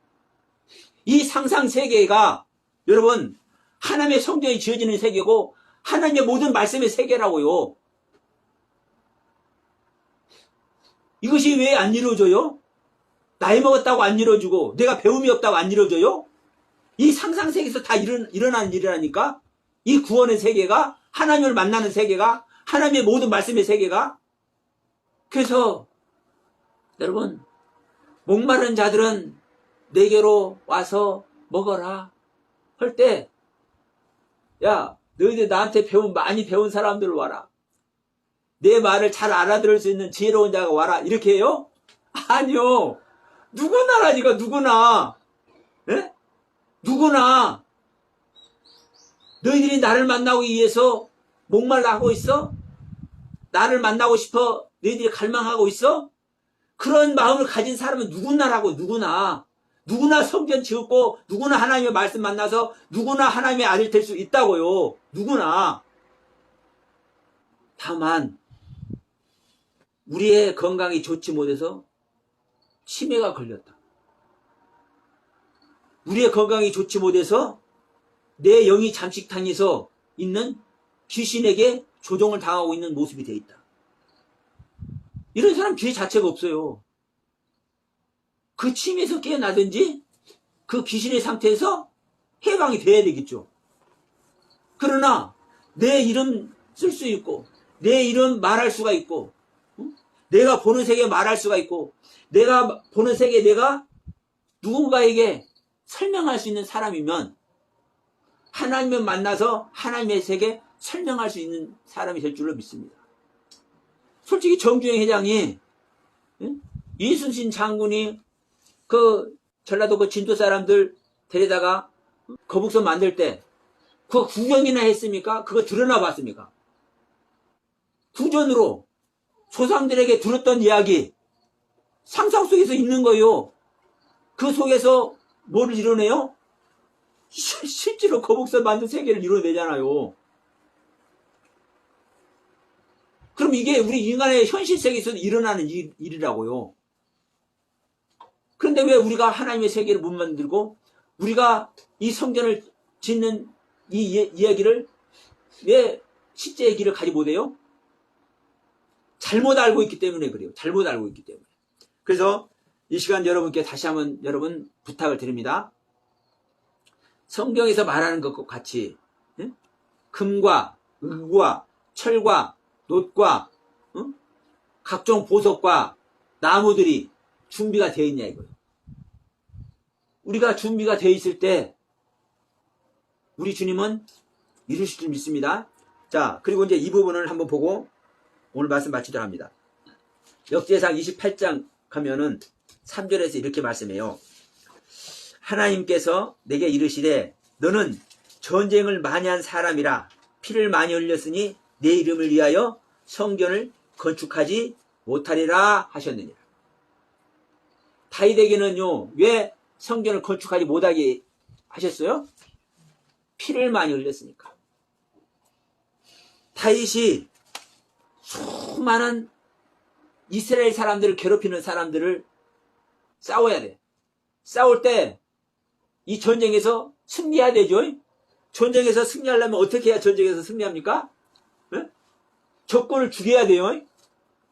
이 상상 세계가 여러분 하나님의 성전이 지어지는 세계고 하나님의 모든 말씀의 세계라고요. 이것이 왜 안 이루어져요? 나이 먹었다고 안 이루어지고 내가 배움이 없다고 안 이루어져요? 이 상상 세계에서 다 일어나는 일이라니까. 이 구원의 세계가, 하나님을 만나는 세계가, 하나님의 모든 말씀의 세계가. 그래서 여러분, 목마른 자들은 내게로 와서 먹어라 할 때, 야, 너희들 나한테 많이 배운 사람들 와라. 내 말을 잘 알아들을 수 있는 지혜로운 자가 와라. 이렇게 해요? 아니요. 누구나라니까, 누구나. 예? 누구나. 너희들이 나를 만나기 위해서 목말라 하고 있어? 나를 만나고 싶어 너희들이 갈망하고 있어? 그런 마음을 가진 사람은 누구나라고. 누구나 성전 지었고 누구나 하나님의 말씀 만나서 누구나 하나님의 아들 될 수 있다고요. 누구나. 다만 우리의 건강이 좋지 못해서 치매가 걸렸다. 우리의 건강이 좋지 못해서 내 영이 잠식당해서 있는 귀신에게 조종을 당하고 있는 모습이 되어 있다. 이런 사람 기회 자체가 없어요. 그 치매에서 깨어나든지 그 귀신의 상태에서 해방이 돼야 되겠죠. 그러나 내 이름 쓸 수 있고 내 이름 말할 수가 있고 내가 보는 세계 말할 수가 있고 내가 보는 세계 내가 누군가에게 설명할 수 있는 사람이면 하나님을 만나서 하나님의 세계 설명할 수 있는 사람이 될 줄로 믿습니다. 솔직히 정주영 회장이 이순신 장군이 그 전라도 그 진도 사람들 데려다가 거북선 만들 때 그거 구경이나 했습니까? 그거 드러나 봤습니까? 구전으로 조상들에게 들었던 이야기 상상 속에서 있는 거예요. 그 속에서 뭐를 이뤄내요? 실제로 거북선 만든 세계를 이뤄내잖아요. 그럼 이게 우리 인간의 현실 세계에서 일어나는 일이라고요. 그런데 왜 우리가 하나님의 세계를 못 만들고 우리가 이 성전을 짓는 이 이야기를 왜 십자의 길을 가지 못해요? 잘못 알고 있기 때문에 그래요. 잘못 알고 있기 때문에. 그래서 이 시간 여러분께 다시 한번 여러분 부탁을 드립니다. 성경에서 말하는 것과 같이 금과 은과 철과 놋과 각종 보석과 나무들이 준비가 되어 있냐 이거예요. 우리가 준비가 되어 있을 때 우리 주님은 이루실 줄 믿습니다. 자, 그리고 이제 이 부분을 한번 보고 오늘 말씀 마치도록 합니다. 역대상 28장 가면은 3절에서 이렇게 말씀해요. 하나님께서 내게 이르시되 너는 전쟁을 많이 한 사람이라 피를 많이 흘렸으니 내 이름을 위하여 성전을 건축하지 못하리라 하셨느니라. 다윗에게는요, 왜 성전을 건축하지 못하게 하셨어요? 피를 많이 흘렸으니까. 다윗이 수많은 이스라엘 사람들을 괴롭히는 사람들을 싸워야 돼. 싸울 때 이 전쟁에서 승리해야 되죠. 전쟁에서 승리하려면 어떻게 해야 전쟁에서 승리합니까? 네? 적군을 죽여야 돼요.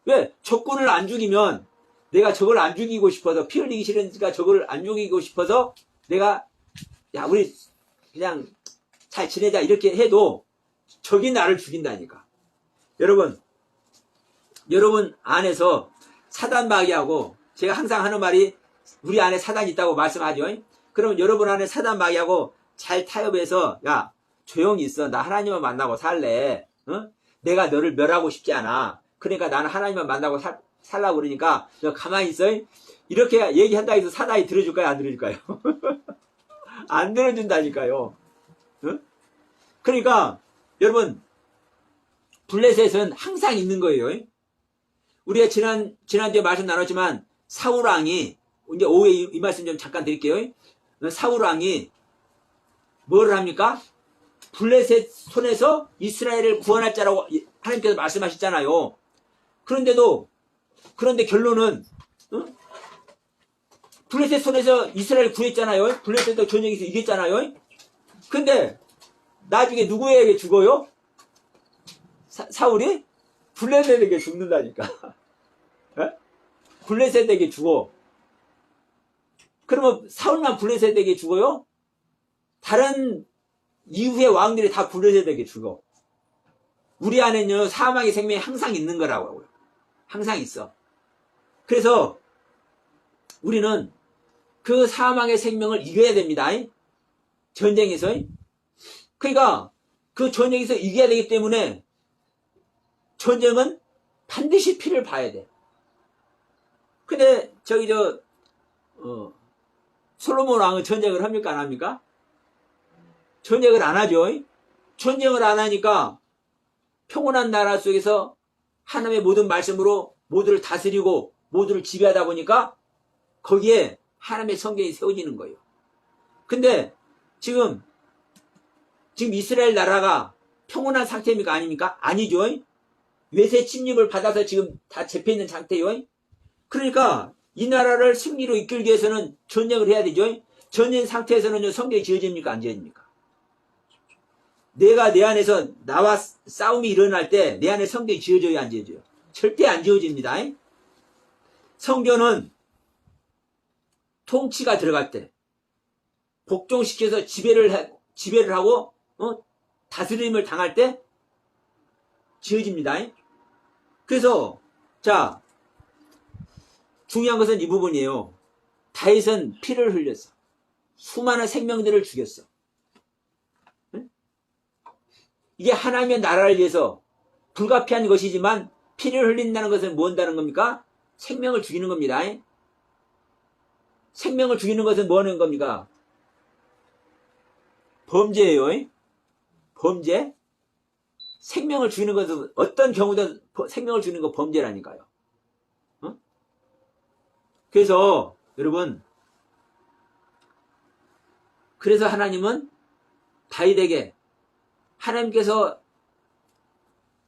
왜? 적군을 안 죽이면 내가 저걸 안 죽이고 싶어서 피 흘리기 싫으니까 저걸 안 죽이고 싶어서 내가 야 우리 그냥 잘 지내자 이렇게 해도 적이 나를 죽인다니까. 여러분 안에서 사단 마귀하고 제가 항상 하는 말이 우리 안에 사단이 있다고 말씀하죠. 그러면 여러분 안에 사단 마귀하고 잘 타협해서 야 조용히 있어. 나 하나님만 만나고 살래. 어? 내가 너를 멸하고 싶지 않아. 그러니까 나는 하나님만 만나고 살라고 그러니까 너 가만히 있어. 이렇게 얘기한다 해서 사단이 들어줄까요? 안 들어줄까요? 안 들어준다니까요. 어? 그러니까 여러분 블레셋은 항상 있는 거예요. 우리가 지난주에 말씀 나눴지만 사울왕이 이제 오후에 이 말씀 좀 잠깐 드릴게요. 사울왕이 뭐를 합니까? 블레셋 손에서 이스라엘을 구원할 자라고 하나님께서 말씀하셨잖아요. 그런데 결론은 블레셋 손에서 이스라엘을 구했잖아요. 블레셋도 전쟁에서 이겼잖아요. 근데 나중에 누구에게 죽어요? 사울이? 블레셋에게 죽는다니까. 블레셋에게 죽어. 그러면 사울만 블레셋에게 죽어요? 다른 이후의 왕들이 다 블레셋에게 죽어. 우리 안에는요 사망의 생명이 항상 있는 거라고요. 항상 있어. 그래서 우리는 그 사망의 생명을 이겨야 됩니다. 전쟁에서. 그러니까 그 전쟁에서 이겨야 되기 때문에 전쟁은 반드시 피를 봐야 돼. 근데 솔로몬 왕은 전쟁을 합니까? 안 합니까? 전쟁을 안 하죠. 전쟁을 안 하니까 평온한 나라 속에서 하나님의 모든 말씀으로 모두를 다스리고 모두를 지배하다 보니까 거기에 하나님의 성경이 세워지는 거예요. 근데 지금 이스라엘 나라가 평온한 상태입니까? 아닙니까? 아니죠. 외세 침입을 받아서 지금 다 잡혀있는 상태예요. 그러니까 이 나라를 승리로 이끌기 위해서는 전쟁을 해야 되죠. 전쟁 상태에서는 성경이 지어집니까? 안 지어집니까? 내가 내 안에서 나와 싸움이 일어날 때 내 안에 성경이 지어져요? 안 지어져요? 절대 안 지어집니다. 성경은 통치가 들어갈 때 복종시켜서 지배를 하고 다스림을 당할 때 지어집니다. 그래서 자 중요한 것은 이 부분이에요. 다윗은 피를 흘렸어. 수많은 생명들을 죽였어. 이게 하나님의 나라를 위해서 불가피한 것이지만 피를 흘린다는 것은 뭐 한다는 겁니까? 생명을 죽이는 겁니다. 생명을 죽이는 것은 뭐 하는 겁니까? 범죄예요. 범죄. 생명을 죽이는 것은 어떤 경우든 생명을 죽이는 거 범죄라니까요. 그래서 여러분 그래서 하나님은 하나님께서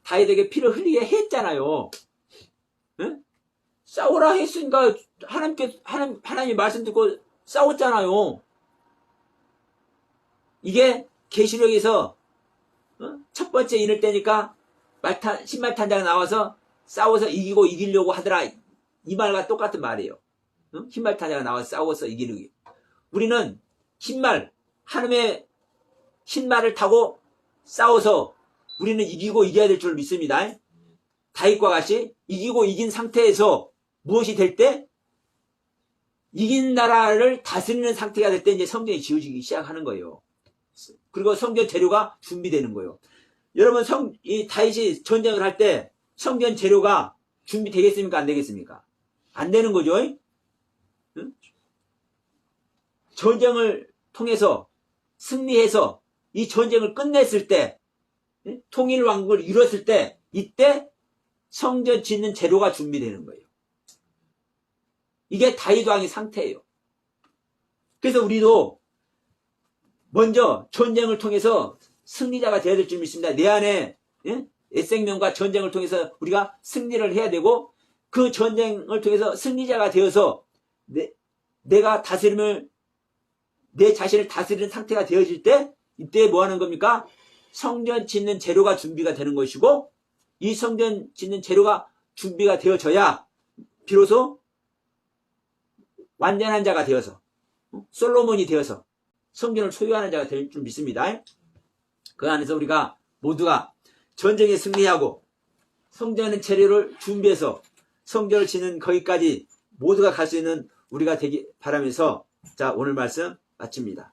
다윗에게 피를 흘리게 했잖아요. 응? 싸우라 했으니까 하나님이 말씀 듣고 싸웠잖아요. 이게 계시록에서 첫 번째 인을 때니까 신말탄자가 나와서 싸워서 이기려고 하더라. 이 말과 똑같은 말이에요. 응? 신말탄자가 나와서 싸워서 이기려고. 우리는 하나님의 신말을 타고 싸워서 우리는 이기고 이겨야 될 줄 믿습니다. 다윗과 같이 이기고 이긴 상태에서 무엇이 될 때? 이긴 나라를 다스리는 상태가 될 때 이제 성전이 지어지기 시작하는 거예요. 그리고 성전 재료가 준비되는 거예요. 여러분, 이 다윗이 전쟁을 할 때 성전 재료가 준비되겠습니까? 안 되겠습니까? 안 되는 거죠. 응? 전쟁을 통해서 승리해서 이 전쟁을 끝냈을 때, 통일왕국을 이뤘을 때, 이때 성전 짓는 재료가 준비되는 거예요. 이게 다윗 왕의 상태예요. 그래서 우리도 먼저 전쟁을 통해서 승리자가 되어야 될 줄 믿습니다. 내 안에 애생명과 전쟁을 통해서 우리가 승리를 해야 되고, 그 전쟁을 통해서 승리자가 되어서 내가 내 자신을 다스리는 상태가 되어질 때, 이때 뭐 하는 겁니까? 성전 짓는 재료가 준비가 되는 것이고, 이 성전 짓는 재료가 준비가 되어져야 비로소 완전한 자가 되어서, 솔로몬이 되어서 성전을 소유하는 자가 될 줄 믿습니다. 그 안에서 우리가 모두가 전쟁에 승리하고 성전의 재료를 준비해서 성전을 짓는 거기까지 모두가 갈 수 있는 우리가 되기 바라면서, 자, 오늘 말씀 마칩니다.